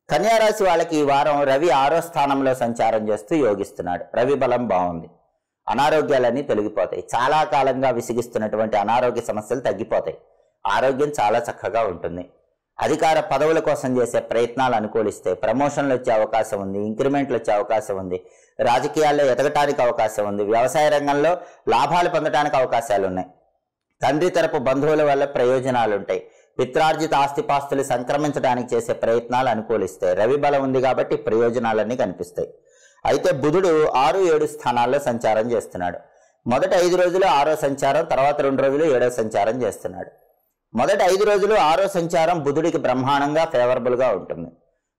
కన్యారాశి వాళ్ళకి ఈ వారం రవి 6వ స్థానంలో సంచారం చేస్తూ యోగిస్తున్నాడు. రవి బలం బాగుంది. అనారోగ్యాలన్నీ తొలగిపోతాయి. చాలా కాలంగా విసిగిస్తున్నటువంటి అనారోగ్య సమస్యలు తగ్గిపోతాయి. ఆరోగ్యం చాలా చక్కగా ఉంటుంది. అధికార పదవుల కోసం చేసే ప్రయత్నాలు అనుకూలిస్తే ప్రమోషన్లు వచ్చే అవకాశం ఉంది. ఇంక్రిమెంట్లు వచ్చే అవకాశం ఉంది. రాజకీయాల్లో ఎదగటానికి అవకాశం ఉంది. వ్యవసాయ రంగంలో లాభాలు పొందడానికి అవకాశాలు ఉన్నాయి. తండ్రి తరపు బంధువుల వల్ల ప్రయోజనాలు ఉంటాయి. పిత్రార్జిత ఆస్తిపాస్తులు సంక్రమించడానికి చేసే ప్రయత్నాలు అనుకూలిస్తాయి. రవి బలం ఉంది కాబట్టి ప్రయోజనాలన్నీ కనిపిస్తాయి. అయితే బుధుడు 6, 7 స్థానాల్లో సంచారం చేస్తున్నాడు. మొదటి 5 రోజులు 6వ సంచారం, తర్వాత 2 రోజులు 7వ సంచారం చేస్తున్నాడు. మొదటి 5 రోజులు 6వ సంచారం బుధుడికి బ్రహ్మాండంగా ఫేవరబుల్గా ఉంటుంది.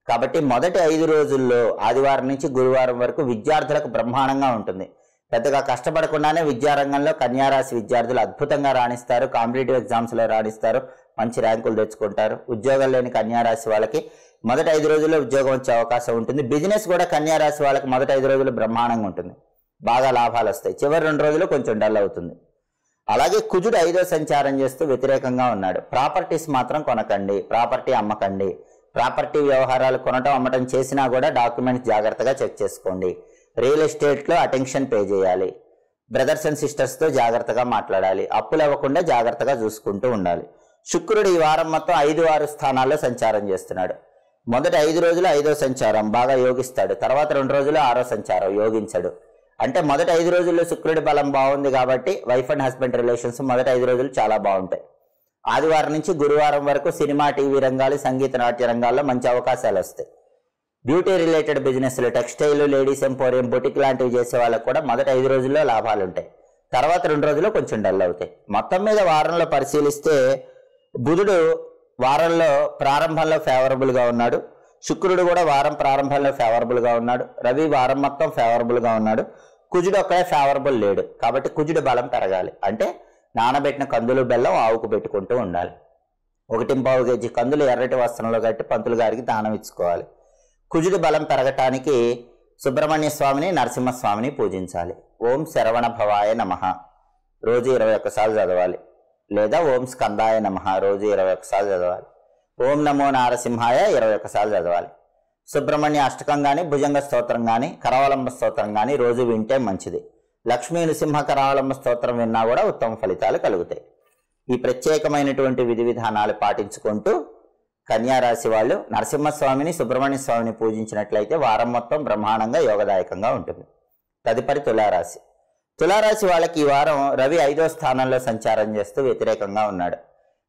కాబట్టి మొదటి 5 రోజుల్లో ఆదివారం నుంచి గురువారం వరకు విద్యార్థులకు బ్రహ్మాండంగా ఉంటుంది. పెద్దగా కష్టపడకుండానే విద్యారంగంలో కన్యారాశి విద్యార్థులు అద్భుతంగా రాణిస్తారు. కాంపిటేటివ్ ఎగ్జామ్స్లో రాణిస్తారు. మంచి ర్యాంకులు తెచ్చుకుంటారు. ఉద్యోగం లేని కన్యారాశి వాళ్ళకి మొదటి 5 రోజుల్లో ఉద్యోగం వచ్చే అవకాశం ఉంటుంది. బిజినెస్ కూడా కన్యారాశి వాళ్ళకి మొదటి 5 రోజులు బ్రహ్మాండంగా ఉంటుంది. బాగా లాభాలు వస్తాయి. చివరి 2 రోజులు కొంచెం డల్ అవుతుంది. అలాగే కుజుడు 5వ సంచారం చేస్తూ వ్యతిరేకంగా ఉన్నాడు. ప్రాపర్టీస్ మాత్రం కొనకండి. ప్రాపర్టీ అమ్మకండి. ప్రాపర్టీ వ్యవహారాలు కొనటం అమ్మటం చేసినా కూడా డాక్యుమెంట్స్ జాగ్రత్తగా చెక్ చేసుకోండి. రియల్ ఎస్టేట్లో అటెన్షన్ పే చేయాలి. బ్రదర్స్ అండ్ సిస్టర్స్తో జాగ్రత్తగా మాట్లాడాలి. అప్పులు అవ్వకుండా జాగ్రత్తగా చూసుకుంటూ ఉండాలి. శుక్రుడు ఈ వారం మొత్తం 5, 6 స్థానాల్లో సంచారం చేస్తున్నాడు. మొదటి 5 రోజులు 5వ సంచారం బాగా యోగిస్తాడు. తర్వాత 2 రోజులు 6వ సంచారం యోగించడు. అంటే మొదటి 5 రోజుల్లో శుక్రుడి బలం బాగుంది కాబట్టి వైఫ్ అండ్ హస్బెండ్ రిలేషన్స్ మొదటి 5 రోజులు చాలా బాగుంటాయి. ఆదివారం నుంచి గురువారం వరకు సినిమా, టీవీ రంగాలు, సంగీత, నాట్య రంగాల్లో మంచి అవకాశాలు వస్తాయి. బ్యూటీ రిలేటెడ్ బిజినెస్లు, టెక్స్టైల్, లేడీస్ ఎంపోరియం, బొటిక్ లాంటివి చేసే వాళ్ళకు కూడా మొదటి 5 రోజుల్లో లాభాలు ఉంటాయి. తర్వాత 2 రోజుల్లో కొంచెం డల్ అవుతాయి. మొత్తం మీద వారంలో పరిశీలిస్తే బుధుడు వారంలో ప్రారంభంలో ఫేవరబుల్గా ఉన్నాడు. శుక్రుడు కూడా వారం ప్రారంభంలో ఫేవరబుల్గా ఉన్నాడు. రవి వారం మొత్తం ఫేవరబుల్గా ఉన్నాడు. కుజుడు ఒక్కడే ఫేవరబుల్ లేడు. కాబట్టి కుజుడు బలం పెరగాలి అంటే నానబెట్టిన కందులు, బెల్లం ఆవుకు పెట్టుకుంటూ ఉండాలి. 1.5 కేజీ కందులు ఎర్రటి వస్త్రంలో కట్టి పంతులు గారికి దానం ఇచ్చుకోవాలి. కుజుడు బలం పెరగటానికి సుబ్రహ్మణ్య స్వామిని, నరసింహస్వామిని పూజించాలి. ఓం శరవణ భవాయ నమః రోజు 21 సార్లు చదవాలి. లేదా ఓం స్కందాయ నమః రోజు 21 సార్లు చదవాలి. ఓం నమో నారసింహాయ 21 సార్లు చదవాలి. సుబ్రహ్మణ్య అష్టకం కానీ, భుజంగ స్తోత్రం కానీ, కరావలంబ స్తోత్రం కానీ రోజు వింటే మంచిది. లక్ష్మీ నృసింహ కరావలంబ స్తోత్రం విన్నా కూడా ఉత్తమ ఫలితాలు కలుగుతాయి. ఈ ప్రత్యేకమైనటువంటి విధి విధానాలు పాటించుకుంటూ కన్యారాశి వాళ్ళు నరసింహస్వామిని, సుబ్రహ్మణ్య స్వామిని పూజించినట్లయితే వారం మొత్తం బ్రహ్మాండంగా యోగదాయకంగా ఉంటుంది. తదుపరి తులారాశి. తులారాశి వాళ్ళకి ఈ వారం రవి 5వ స్థానంలో సంచారం చేస్తూ వ్యతిరేకంగా ఉన్నాడు.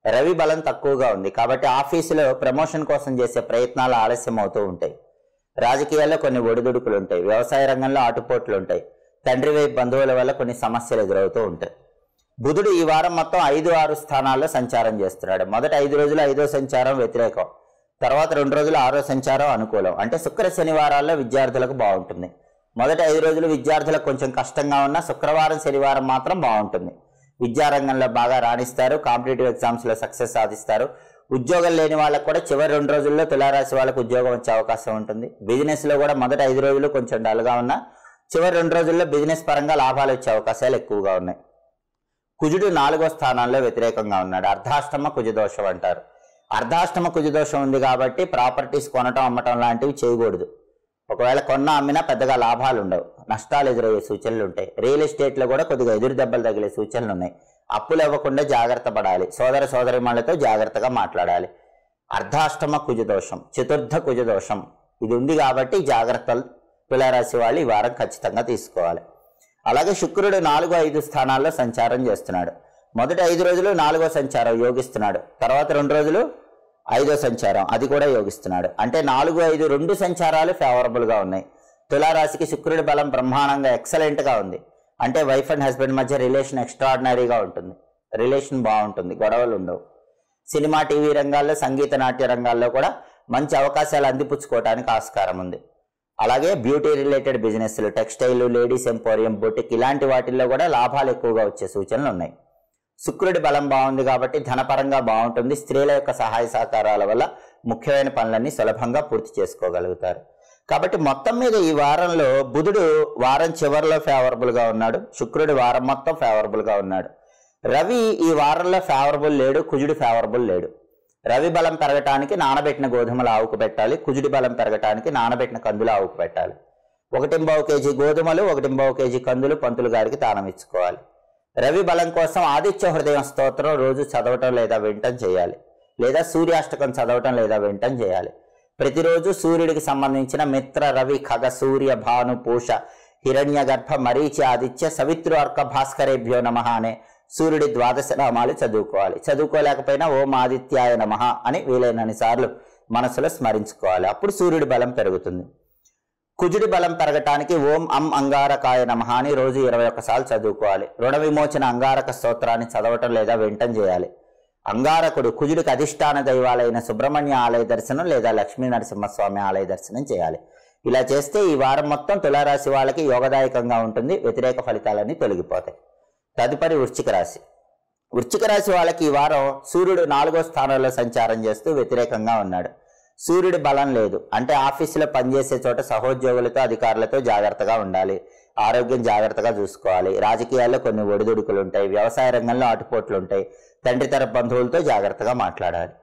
రవి బలం తక్కువగా ఉంది కాబట్టి ఆఫీసులో ప్రమోషన్ కోసం చేసే ప్రయత్నాలు ఆలస్యం అవుతూ ఉంటాయి. రాజకీయాల్లో కొన్ని ఒడిదుడుకులు ఉంటాయి. వ్యవసాయ రంగంలో ఆటుపోట్లు ఉంటాయి. తండ్రి వైపు బంధువుల వల్ల కొన్ని సమస్యలు ఎదురవుతూ ఉంటాయి. బుధుడు ఈ వారం మొత్తం 5, 6 స్థానాల్లో సంచారం చేస్తున్నాడు. మొదటి 5 రోజులు 5వ సంచారం వ్యతిరేకం. తర్వాత 2 రోజులు 6వ సంచారం అనుకూలం. అంటే శుక్ర శనివారాల్లో విద్యార్థులకు బాగుంటుంది. మొదటి 5 రోజులు విద్యార్థులకు కొంచెం కష్టంగా ఉన్నా శుక్రవారం, శనివారం మాత్రం బాగుంటుంది. విద్యారంగంలో బాగా రాణిస్తారు. కాంపిటేటివ్ ఎగ్జామ్స్లో సక్సెస్ సాధిస్తారు. ఉద్యోగం లేని వాళ్ళకు కూడా చివరి 2 రోజుల్లో తులారాశి వాళ్ళకు ఉద్యోగం వచ్చే అవకాశం ఉంటుంది. బిజినెస్లో కూడా మొదటి 5 రోజులు కొంచెం డల్గా ఉన్నా చివరి 2 రోజుల్లో బిజినెస్ పరంగా లాభాలు వచ్చే అవకాశాలు ఎక్కువగా ఉన్నాయి. కుజుడు 4వ స్థానాల్లో వ్యతిరేకంగా ఉన్నాడు. అర్ధాష్టమ కుజదోషం అంటారు. అర్ధాష్టమ కుజదోషం ఉంది కాబట్టి ప్రాపర్టీస్ కొనటం, అమ్మటం లాంటివి చేయకూడదు. ఒకవేళ కొన్న అమ్మినా పెద్దగా లాభాలు ఉండవు, నష్టాలు ఎదురయ్యే సూచనలు ఉంటాయి. రియల్ ఎస్టేట్లో కూడా కొద్దిగా ఎదురు దెబ్బలు తగిలే సూచనలు ఉన్నాయి. అప్పులు ఇవ్వకుండా జాగ్రత్త పడాలి. సోదర సోదరిమణులతో జాగ్రత్తగా మాట్లాడాలి. అర్ధాష్టమ కుజదోషం, చతుర్థ కుజదోషం ఇది ఉంది కాబట్టి జాగ్రత్తలు తులారాశి వాళ్ళు ఈ వారం ఖచ్చితంగా తీసుకోవాలి. అలాగే శుక్రుడు 4, 5 స్థానాల్లో సంచారం చేస్తున్నాడు. మొదటి 5 రోజులు 4వ సంచారం యోగిస్తున్నాడు. తర్వాత 2 రోజులు 5వ సంచారం అది కూడా యోగిస్తున్నాడు. అంటే 4, 5 2 సంచారాలు ఫేవరబుల్గా ఉన్నాయి. తులారాశికి శుక్రుడి బలం బ్రహ్మాండంగా ఎక్సలెంట్గా ఉంది. అంటే వైఫ్ అండ్ హస్బెండ్ మధ్య రిలేషన్ ఎక్స్ట్రాడినరీగా ఉంటుంది. రిలేషన్ బాగుంటుంది, గొడవలు ఉండవు. సినిమా, టీవీ రంగాల్లో, సంగీత, నాట్య రంగాల్లో కూడా మంచి అవకాశాలు అందిపుచ్చుకోవడానికి ఆస్కారం ఉంది. అలాగే బ్యూటీ రిలేటెడ్ బిజినెస్లు, టెక్స్టైల్, లేడీస్ ఎంపోరియం, బొటిక్ ఇలాంటి వాటిల్లో కూడా లాభాలు ఎక్కువగా వచ్చే సూచనలు ఉన్నాయి. శుక్రుడి బలం బాగుంది కాబట్టి ధనపరంగా బాగుంటుంది. స్త్రీల యొక్క సహాయ సహకారాల వల్ల ముఖ్యమైన పనులన్నీ సులభంగా పూర్తి చేసుకోగలుగుతారు. కాబట్టి మొత్తం మీద ఈ వారంలో బుధుడు వారం చివరిలో ఫేవరబుల్గా ఉన్నాడు. శుక్రుడు వారం మొత్తం ఫేవరబుల్గా ఉన్నాడు. రవి ఈ వారంలో ఫేవరబుల్ లేడు, కుజుడు ఫేవరబుల్ లేడు. రవి బలం పెరగటానికి నానబెట్టిన గోధుమలు ఆవుకు పెట్టాలి. కుజుడి బలం పెరగటానికి నానబెట్టిన కందులు ఆవుకు పెట్టాలి. 1.5 కేజీ గోధుమలు, 1.5 కేజీ కందులు పంతులు గారికి దానం ఇచ్చుకోవాలి. రవి బలం కోసం ఆదిత్య హృదయం స్తోత్రం రోజు చదవటం లేదా వినటం చేయాలి. లేదా సూర్యాష్టకం చదవటం లేదా వినటం చేయాలి. ప్రతిరోజు సూర్యుడికి సంబంధించిన మిత్ర, రవి, ఖగ, సూర్య, భాను, పూష, హిరణ్య గర్భ, మరీచి, ఆదిత్య, సవిత్రు, అర్క, భాస్కరేభ్యో నమః అనే సూర్యుడి 12 నామాలు చదువుకోవాలి. చదువుకోలేకపోయినా ఓం ఆదిత్యాయ నమః అని వీలైనన్ని సార్లు మనసులో స్మరించుకోవాలి. అప్పుడు సూర్యుడి బలం పెరుగుతుంది. కుజుడి బలం పెరగటానికి ఓం అంగారకాయ నమః అని రోజు 21 సార్లు చదువుకోవాలి. రుణ విమోచన అంగారక స్తోత్రాన్ని చదవటం లేదా వినటం చేయాలి. అంగారకుడు కుజుడికి అధిష్టాన దైవాలైన సుబ్రహ్మణ్య ఆలయ దర్శనం లేదా లక్ష్మీ నరసింహస్వామి ఆలయ దర్శనం చేయాలి. ఇలా చేస్తే ఈ వారం మొత్తం తులారాశి వాళ్ళకి యోగదాయకంగా ఉంటుంది. వ్యతిరేక ఫలితాలన్నీ తొలగిపోతాయి. తదుపరి వృశ్చిక రాశి. వృశ్చిక రాశి వాళ్ళకి ఈ వారం సూర్యుడు 4వ స్థానంలో సంచారం చేస్తూ వ్యతిరేకంగా ఉన్నాడు. సూర్యుడి బలం లేదు. అంటే ఆఫీసులో పనిచేసే చోట సహోద్యోగులతో, అధికారులతో జాగ్రత్తగా ఉండాలి. ఆరోగ్యం జాగ్రత్తగా చూసుకోవాలి. రాజకీయాల్లో కొన్ని ఒడిదుడుకులు ఉంటాయి. వ్యవసాయ రంగంలో ఆటుపోట్లు ఉంటాయి. తండ్రి తరపు బంధువులతో జాగ్రత్తగా మాట్లాడాలి.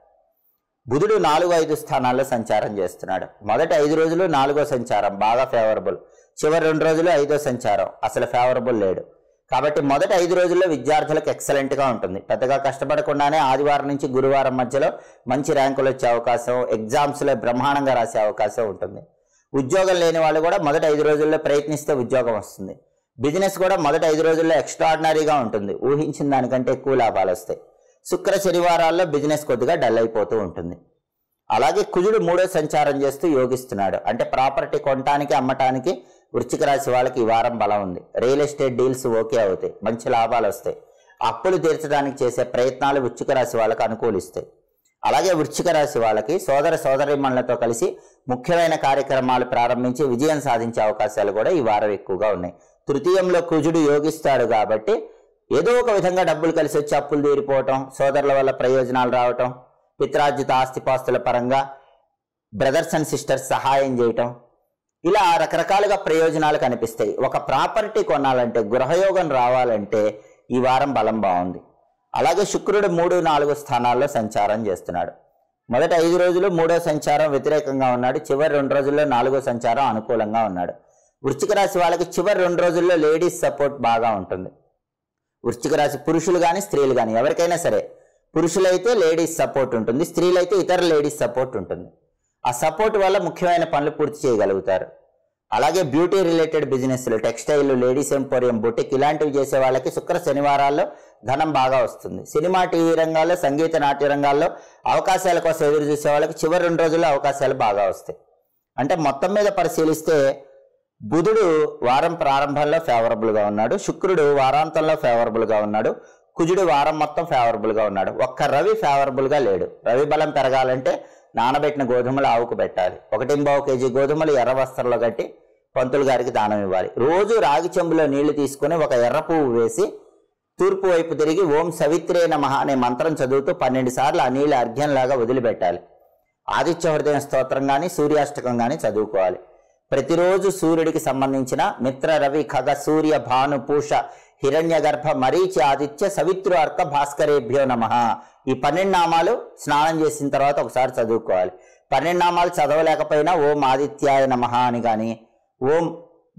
బుధుడు 4, 5 స్థానాల్లో సంచారం చేస్తున్నాడు. మొదటి 5 రోజులు 4వ సంచారం బాగా ఫేవరబుల్. చివరి 2 రోజులు 5వ సంచారం అసలు ఫేవరబుల్ లేడు. కాబట్టి మొదటి 5 రోజుల్లో విద్యార్థులకు ఎక్సలెంట్గా ఉంటుంది. పెద్దగా కష్టపడకుండానే ఆదివారం నుంచి గురువారం మధ్యలో మంచి ర్యాంకులు వచ్చే అవకాశం, ఎగ్జామ్స్లో బ్రహ్మాండంగా రాసే అవకాశం ఉంటుంది. ఉద్యోగం లేని వాళ్ళు కూడా మొదటి 5 రోజుల్లో ప్రయత్నిస్తే ఉద్యోగం వస్తుంది. బిజినెస్ కూడా మొదటి 5 రోజుల్లో ఎక్స్ట్రాడినరీగా ఉంటుంది. ఊహించిన దానికంటే ఎక్కువ లాభాలు వస్తాయి. శుక్ర శనివారాల్లో బిజినెస్ కొద్దిగా డల్ అయిపోతూ ఉంటుంది. అలాగే కుజుడు 3వ సంచారం చేస్తూ యోగిస్తున్నాడు. అంటే ప్రాపర్టీ కొనటానికి, అమ్మటానికి వృశ్చిక రాశి వాళ్ళకి ఈ వారం బలం ఉంది. రియల్ ఎస్టేట్ డీల్స్ ఓకే అవుతాయి, మంచి లాభాలు వస్తాయి. అప్పులు తీర్చడానికి చేసే ప్రయత్నాలు వృశ్చిక రాశి వాళ్ళకి అనుకూలిస్తాయి. అలాగే వృశ్చిక రాశి వాళ్ళకి సోదర సోదరీమణులతో కలిసి ముఖ్యమైన కార్యక్రమాలు ప్రారంభించి విజయం సాధించే అవకాశాలు కూడా ఈ వారం ఎక్కువగా ఉన్నాయి. తృతీయంలో కుజుడు యోగిస్తాడు కాబట్టి ఏదో ఒక విధంగా డబ్బులు కలిసి వచ్చి అప్పులు తీరిపోవటం, సోదరుల వల్ల ప్రయోజనాలు రావటం, పిత్రార్జిత ఆస్తిపాస్తుల పరంగా బ్రదర్స్ అండ్ సిస్టర్స్ సహాయం చేయటం, ఇలా రకరకాలుగా ప్రయోజనాలు కనిపిస్తాయి. ఒక ప్రాపర్టీ కొనాలంటే, గృహయోగం రావాలంటే ఈ వారం బలం బాగుంది. అలాగే శుక్రుడు 3, 4 స్థానాల్లో సంచారం చేస్తున్నాడు. మొదటి 5 రోజులు 3వ సంచారం వ్యతిరేకంగా ఉన్నాడు. చివరి 2 రోజుల్లో 4వ సంచారం అనుకూలంగా ఉన్నాడు. వృశ్చిక రాశి వాళ్ళకి చివరి 2 రోజుల్లో లేడీస్ సపోర్ట్ బాగా ఉంటుంది. వృశ్చిక రాశి పురుషులు కానీ స్త్రీలు కానీ ఎవరికైనా సరే, పురుషులైతే లేడీస్ సపోర్ట్ ఉంటుంది, స్త్రీలైతే ఇతర లేడీస్ సపోర్ట్ ఉంటుంది. ఆ సపోర్ట్ వల్ల ముఖ్యమైన పనులు పూర్తి చేయగలుగుతారు. అలాగే బ్యూటీ రిలేటెడ్ బిజినెస్లు, టెక్స్టైల్, లేడీస్ ఎంపోరియం, బొటిక్ ఇలాంటివి చేసే వాళ్ళకి శుక్ర శనివారాల్లో ధనం బాగా వస్తుంది. సినిమా, టీవీ రంగాల్లో, సంగీత, నాట్య రంగాల్లో అవకాశాల కోసం ఎదురు చూసే వాళ్ళకి చివరి 2 రోజుల్లో అవకాశాలు బాగా వస్తాయి. అంటే మొత్తం మీద పరిశీలిస్తే బుధుడు వారం ప్రారంభంలో ఫేవరబుల్గా ఉన్నాడు. శుక్రుడు వారాంతంలో ఫేవరబుల్గా ఉన్నాడు. కుజుడు వారం మొత్తం ఫేవరబుల్గా ఉన్నాడు. ఒక్క రవి ఫేవరబుల్గా లేడు. రవి బలం పెరగాలంటే నానబెట్టిన గోధుమలు ఆవుకు పెట్టాలి. 1.5 కేజీ గోధుమలు ఎర్ర వస్త్రంలో కట్టి పంతులు గారికి దానం ఇవ్వాలి. రోజు రాగి చెంబులో నీళ్లు తీసుకుని ఒక ఎర్ర పువ్వు వేసి తూర్పు వైపు తిరిగి ఓం సవిత్రే నమః అనే మంత్రం చదువుతూ 12 సార్లు ఆ నీళ్ళు అర్ఘ్యంలాగా వదిలిపెట్టాలి. ఆదిత్య హృదయం స్తోత్రం కానీ, సూర్యాష్టకం కానీ చదువుకోవాలి. ప్రతిరోజు సూర్యుడికి సంబంధించిన మిత్ర, రవి, ఖగ, సూర్య, భాను, పూష, హిరణ్యగర్భ మరీచి ఆదిత్య సవిత్రు అర్క భాస్కరేభ్యో నమః. ఈ 12 నామాలు స్నానం చేసిన తర్వాత ఒకసారి చదువుకోవాలి. 12 నామాలు చదవలేకపోయినా ఓం ఆదిత్యాయ నమః అని కానీ ఓం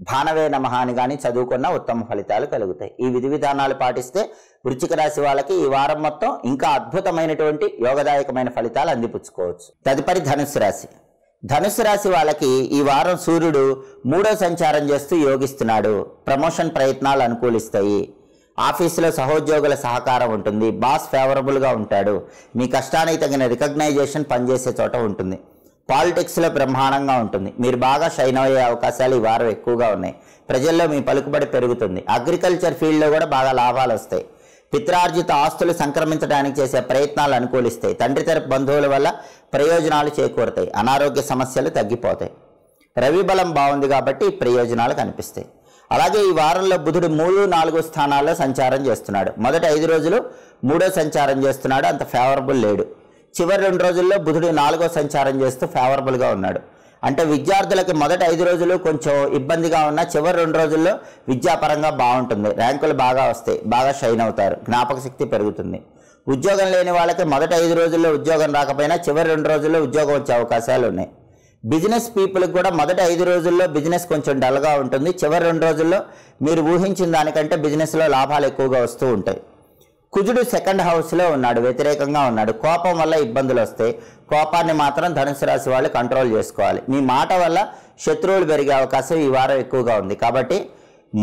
భానవే నమః అని కానీ చదువుకున్న ఉత్తమ ఫలితాలు కలుగుతాయి. ఈ విధి విధానాలు పాటిస్తే వృశ్చిక రాశి వాళ్ళకి ఈ వారం మొత్తం ఇంకా అద్భుతమైనటువంటి యోగదాయకమైన ఫలితాలు అందిపుచ్చుకోవచ్చు. తదుపరి ధనుస్సు రాశి. ధనుస్సు రాశి వాళ్ళకి ఈ వారం సూర్యుడు 3వ సంచారం చేస్తూ యోగిస్తున్నాడు. ప్రమోషన్ ప్రయత్నాలు అనుకూలిస్తాయి. ఆఫీసులో సహోద్యోగుల సహకారం ఉంటుంది. బాస్ ఫేవరబుల్గా ఉంటాడు. మీ కష్టానికి తగిన రికగ్నైజేషన్ పనిచేసే చోట ఉంటుంది. పాలిటిక్స్లో బ్రహ్మాండంగా ఉంటుంది. మీరు బాగా షైన్ అయ్యే అవకాశాలు ఈ వారం ఎక్కువగా ఉన్నాయి. ప్రజల్లో మీ పలుకుబడి పెరుగుతుంది. అగ్రికల్చర్ ఫీల్డ్లో కూడా బాగా లాభాలు వస్తాయి. పిత్రార్జిత ఆస్తులు సంక్రమించడానికి చేసే ప్రయత్నాలు అనుకూలిస్తాయి. తండ్రి తరపు బంధువుల వల్ల ప్రయోజనాలు చేకూరుతాయి. అనారోగ్య సమస్యలు తగ్గిపోతాయి. రవి బలం బాగుంది కాబట్టి ప్రయోజనాలు కనిపిస్తాయి. అలాగే ఈ వారంలో బుధుడు 3, 4 స్థానాల్లో సంచారం చేస్తున్నాడు. మొదటి 5 రోజులు 3వ సంచారం చేస్తున్నాడు. అంత ఫేవరబుల్ లేడు. చివరి 2 రోజుల్లో బుధుడు 4వ సంచారం చేస్తూ ఫేవరబుల్గా ఉన్నాడు. అంటే విద్యార్థులకి మొదటి 5 రోజులు కొంచెం ఇబ్బందిగా ఉన్న చివరి 2 రోజుల్లో విద్యాపరంగా బాగుంటుంది. ర్యాంకులు బాగా వస్తాయి. బాగా షైన్ అవుతారు. జ్ఞాపక శక్తి పెరుగుతుంది. ఉద్యోగం లేని వాళ్ళకి మొదటి 5 రోజుల్లో ఉద్యోగం రాకపోయినా చివరి 2 రోజుల్లో ఉద్యోగం వచ్చే అవకాశాలు ఉన్నాయి. బిజినెస్ పీపుల్కి కూడా మొదటి 5 రోజుల్లో బిజినెస్ కొంచెం డల్గా ఉంటుంది. చివరి 2 రోజుల్లో మీరు ఊహించిన దానికంటే బిజినెస్లో లాభాలు ఎక్కువగా వస్తూ ఉంటాయి. కుజుడు 2nd హౌస్లో ఉన్నాడు. వ్యతిరేకంగా ఉన్నాడు. కోపం వల్ల ఇబ్బందులు వస్తాయి. కోపాన్ని మాత్రం ధనుసు రాశి వాళ్ళు కంట్రోల్ చేసుకోవాలి. మీ మాట వల్ల శత్రువులు పెరిగే అవకాశం ఈ వారం ఎక్కువగా ఉంది. కాబట్టి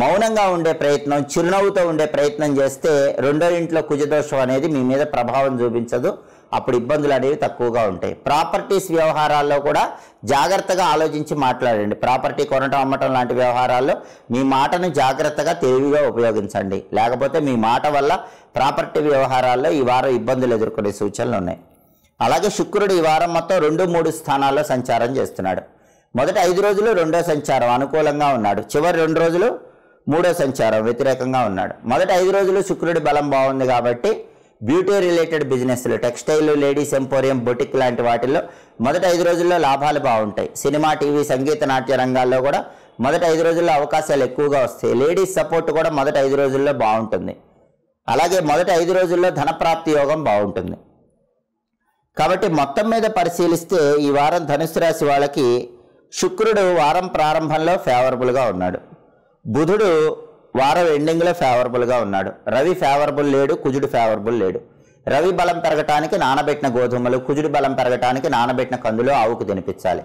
మౌనంగా ఉండే ప్రయత్నం, చిరునవ్వుతో ఉండే ప్రయత్నం చేస్తే 2వ ఇంట్లో కుజదోషం అనేది మీ మీద ప్రభావం చూపించదు. అప్పుడు ఇబ్బందులు అనేవి తక్కువగా ఉంటాయి. ప్రాపర్టీస్ వ్యవహారాల్లో కూడా జాగ్రత్తగా ఆలోచించి మాట్లాడండి. ప్రాపర్టీ కొనటం అమ్మటం లాంటి వ్యవహారాల్లో మీ మాటను జాగ్రత్తగా తెలివిగా ఉపయోగించండి. లేకపోతే మీ మాట వల్ల ప్రాపర్టీ వ్యవహారాల్లో ఈ వారం ఇబ్బందులు ఎదుర్కొనే సూచనలు ఉన్నాయి. అలాగే శుక్రుడు ఈ వారం మొత్తం 2, 3 స్థానాల్లో సంచారం చేస్తున్నాడు. మొదటి 5 రోజులు 2వ సంచారం అనుకూలంగా ఉన్నాడు. చివరి 2 రోజులు 3వ సంచారం వ్యతిరేకంగా ఉన్నాడు. మొదటి 5 రోజులు శుక్రుడి బలం బాగుంది కాబట్టి బ్యూటీ రిలేటెడ్ బిజినెస్లు, టెక్స్టైల్, లేడీస్ ఎంపోరియం, బొటిక్ లాంటి వాటిల్లో మొదటి 5 రోజుల్లో లాభాలు బాగుంటాయి. సినిమా, టీవీ, సంగీత, నాట్య రంగాల్లో కూడా మొదటి 5 రోజుల్లో అవకాశాలు ఎక్కువగా వస్తాయి. లేడీస్ సపోర్ట్ కూడా మొదటి 5 రోజుల్లో బాగుంటుంది. అలాగే మొదటి 5 రోజుల్లో ధనప్రాప్తి యోగం బాగుంటుంది. కాబట్టి మొత్తం మీద పరిశీలిస్తే ఈ వారం ధనుసు రాశి వాళ్ళకి శుక్రుడు వారం ప్రారంభంలో ఫేవరబుల్గా ఉన్నాడు. బుధుడు వారం ఎండింగ్లో ఫేవరబుల్గా ఉన్నాడు. రవి ఫేవరబుల్ లేడు. కుజుడు ఫేవరబుల్ లేడు. రవి బలం పెరగటానికి నానబెట్టిన గోధుమలు, కుజుడి బలం పెరగటానికి నానబెట్టిన కందులు ఆవుకు తినిపించాలి.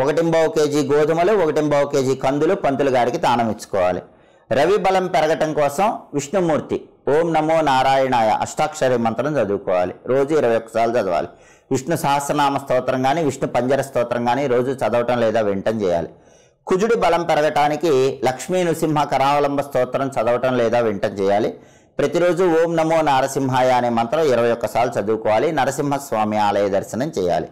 1.25 కేజీ గోధుమలు, 1.25 కేజీ కందులు పంతులు గారికి దానం ఇచ్చుకోవాలి. రవి బలం పెరగటం కోసం విష్ణుమూర్తి ఓం నమో నారాయణాయ అష్టాక్షరి మంత్రం చదువుకోవాలి. రోజు 21 సార్లు చదవాలి. విష్ణు సహస్రనామ స్తోత్రం కానీ విష్ణు పంజర స్తోత్రం కానీ రోజు చదవటం లేదా వినటం చేయాలి. కుజుడి బలం పెరగటానికి లక్ష్మీ నృసింహ కరావలంబ స్తోత్రం చదవటం లేదా వింటం చేయాలి. ప్రతిరోజు ఓం నమో నారసింహాయ అనే మంత్రం 21 సార్లు చదువుకోవాలి. నరసింహస్వామి ఆలయ దర్శనం చేయాలి.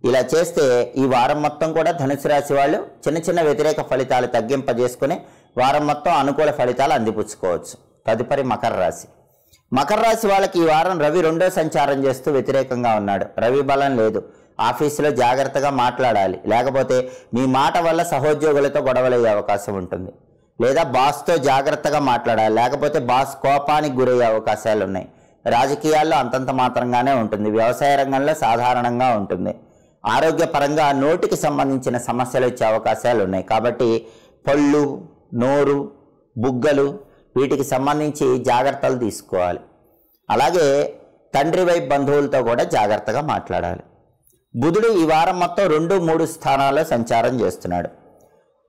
ఇలా చేస్తే ఈ వారం మొత్తం కూడా ధనుసు రాశి వాళ్ళు చిన్న చిన్న వ్యతిరేక ఫలితాలు తగ్గింపజేసుకుని వారం మొత్తం అనుకూల ఫలితాలు అందిపుచ్చుకోవచ్చు. తదుపరి మకర రాశి. మకర రాశి వాళ్ళకి ఈ వారం రవి 2వ సంచారం చేస్తూ వ్యతిరేకంగా ఉన్నాడు. రవి బలం లేదు. ఆఫీసులో జాగ్రత్తగా మాట్లాడాలి. లేకపోతే మీ మాట వల్ల సహోద్యోగులతో గొడవలయ్యే అవకాశం ఉంటుంది. లేదా బాస్తో జాగ్రత్తగా మాట్లాడాలి. లేకపోతే బాస్ కోపానికి గురయ్యే అవకాశాలు ఉన్నాయి. రాజకీయాల్లో అంతంత మాత్రంగానే ఉంటుంది. వ్యవసాయ రంగంలో సాధారణంగా ఉంటుంది. ఆరోగ్యపరంగా నోటికి సంబంధించిన సమస్యలు వచ్చే అవకాశాలు ఉన్నాయి. కాబట్టి పళ్ళు, నోరు, బుగ్గలు వీటికి సంబంధించి జాగ్రత్తలు తీసుకోవాలి. అలాగే తండ్రి వైపు బంధువులతో కూడా జాగ్రత్తగా మాట్లాడాలి. బుధుడు ఈ వారం మొత్తం 2, 3 స్థానాల్లో సంచారం చేస్తున్నాడు.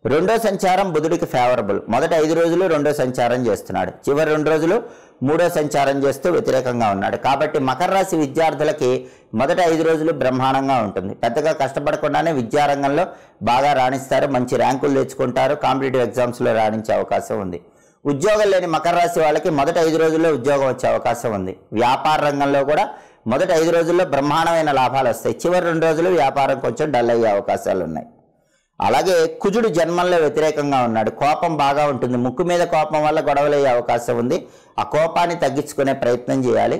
2వ సంచారం బుధుడికి ఫేవరబుల్. మొదటి 5 రోజులు 2వ సంచారం చేస్తున్నాడు. చివరి 2 రోజులు 3వ సంచారం చేస్తూ వ్యతిరేకంగా ఉన్నాడు. కాబట్టి మకర రాశి విద్యార్థులకి మొదటి 5 రోజులు బ్రహ్మాండంగా ఉంటుంది. పెద్దగా కష్టపడకుండానే విద్యారంగంలో బాగా రాణిస్తారు. మంచి ర్యాంకులు తెచ్చుకుంటారు. కాంపిటేటివ్ ఎగ్జామ్స్లో రాణించే అవకాశం ఉంది. ఉద్యోగం లేని మకర రాశి వాళ్ళకి మొదటి 5 రోజుల్లో ఉద్యోగం వచ్చే అవకాశం ఉంది. వ్యాపార రంగంలో కూడా మొదటి 5 రోజుల్లో బ్రహ్మాండమైన లాభాలు వస్తాయి. చివరి 2 రోజులు వ్యాపారం కొంచెం డల్ అయ్యే అవకాశాలు ఉన్నాయి. అలాగే కుజుడు జన్మంలో వ్యతిరేకంగా ఉన్నాడు. కోపం బాగా ఉంటుంది. ముక్కు మీద కోపం వల్ల గొడవలయ్యే అవకాశం ఉంది. ఆ కోపాన్ని తగ్గించుకునే ప్రయత్నం చేయాలి.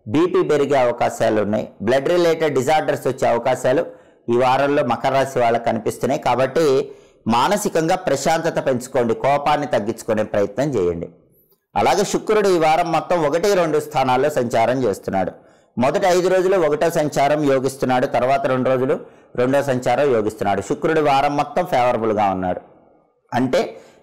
బీపీ పెరిగే అవకాశాలు ఉన్నాయి. బ్లడ్ రిలేటెడ్ డిజార్డర్స్ వచ్చే అవకాశాలు ఈ వారంలో మకర రాశి వాళ్ళకి కనిపిస్తున్నాయి. కాబట్టి మానసికంగా ప్రశాంతత పెంచుకోండి. కోపాన్ని తగ్గించుకునే ప్రయత్నం చేయండి. అలాగే శుక్రుడు ఈ వారం మొత్తం 1-2 స్థానాల్లో సంచారం చేస్తున్నాడు. మొదటి 5 రోజులు 1వ సంచారం యోగిస్తున్నాడు, తర్వాత 2 రోజులు 2వ సంచారం యోగిస్తున్నాడు. శుక్రుడు వారం మొత్తం ఫేవరబుల్గా ఉన్నాడు. అంటే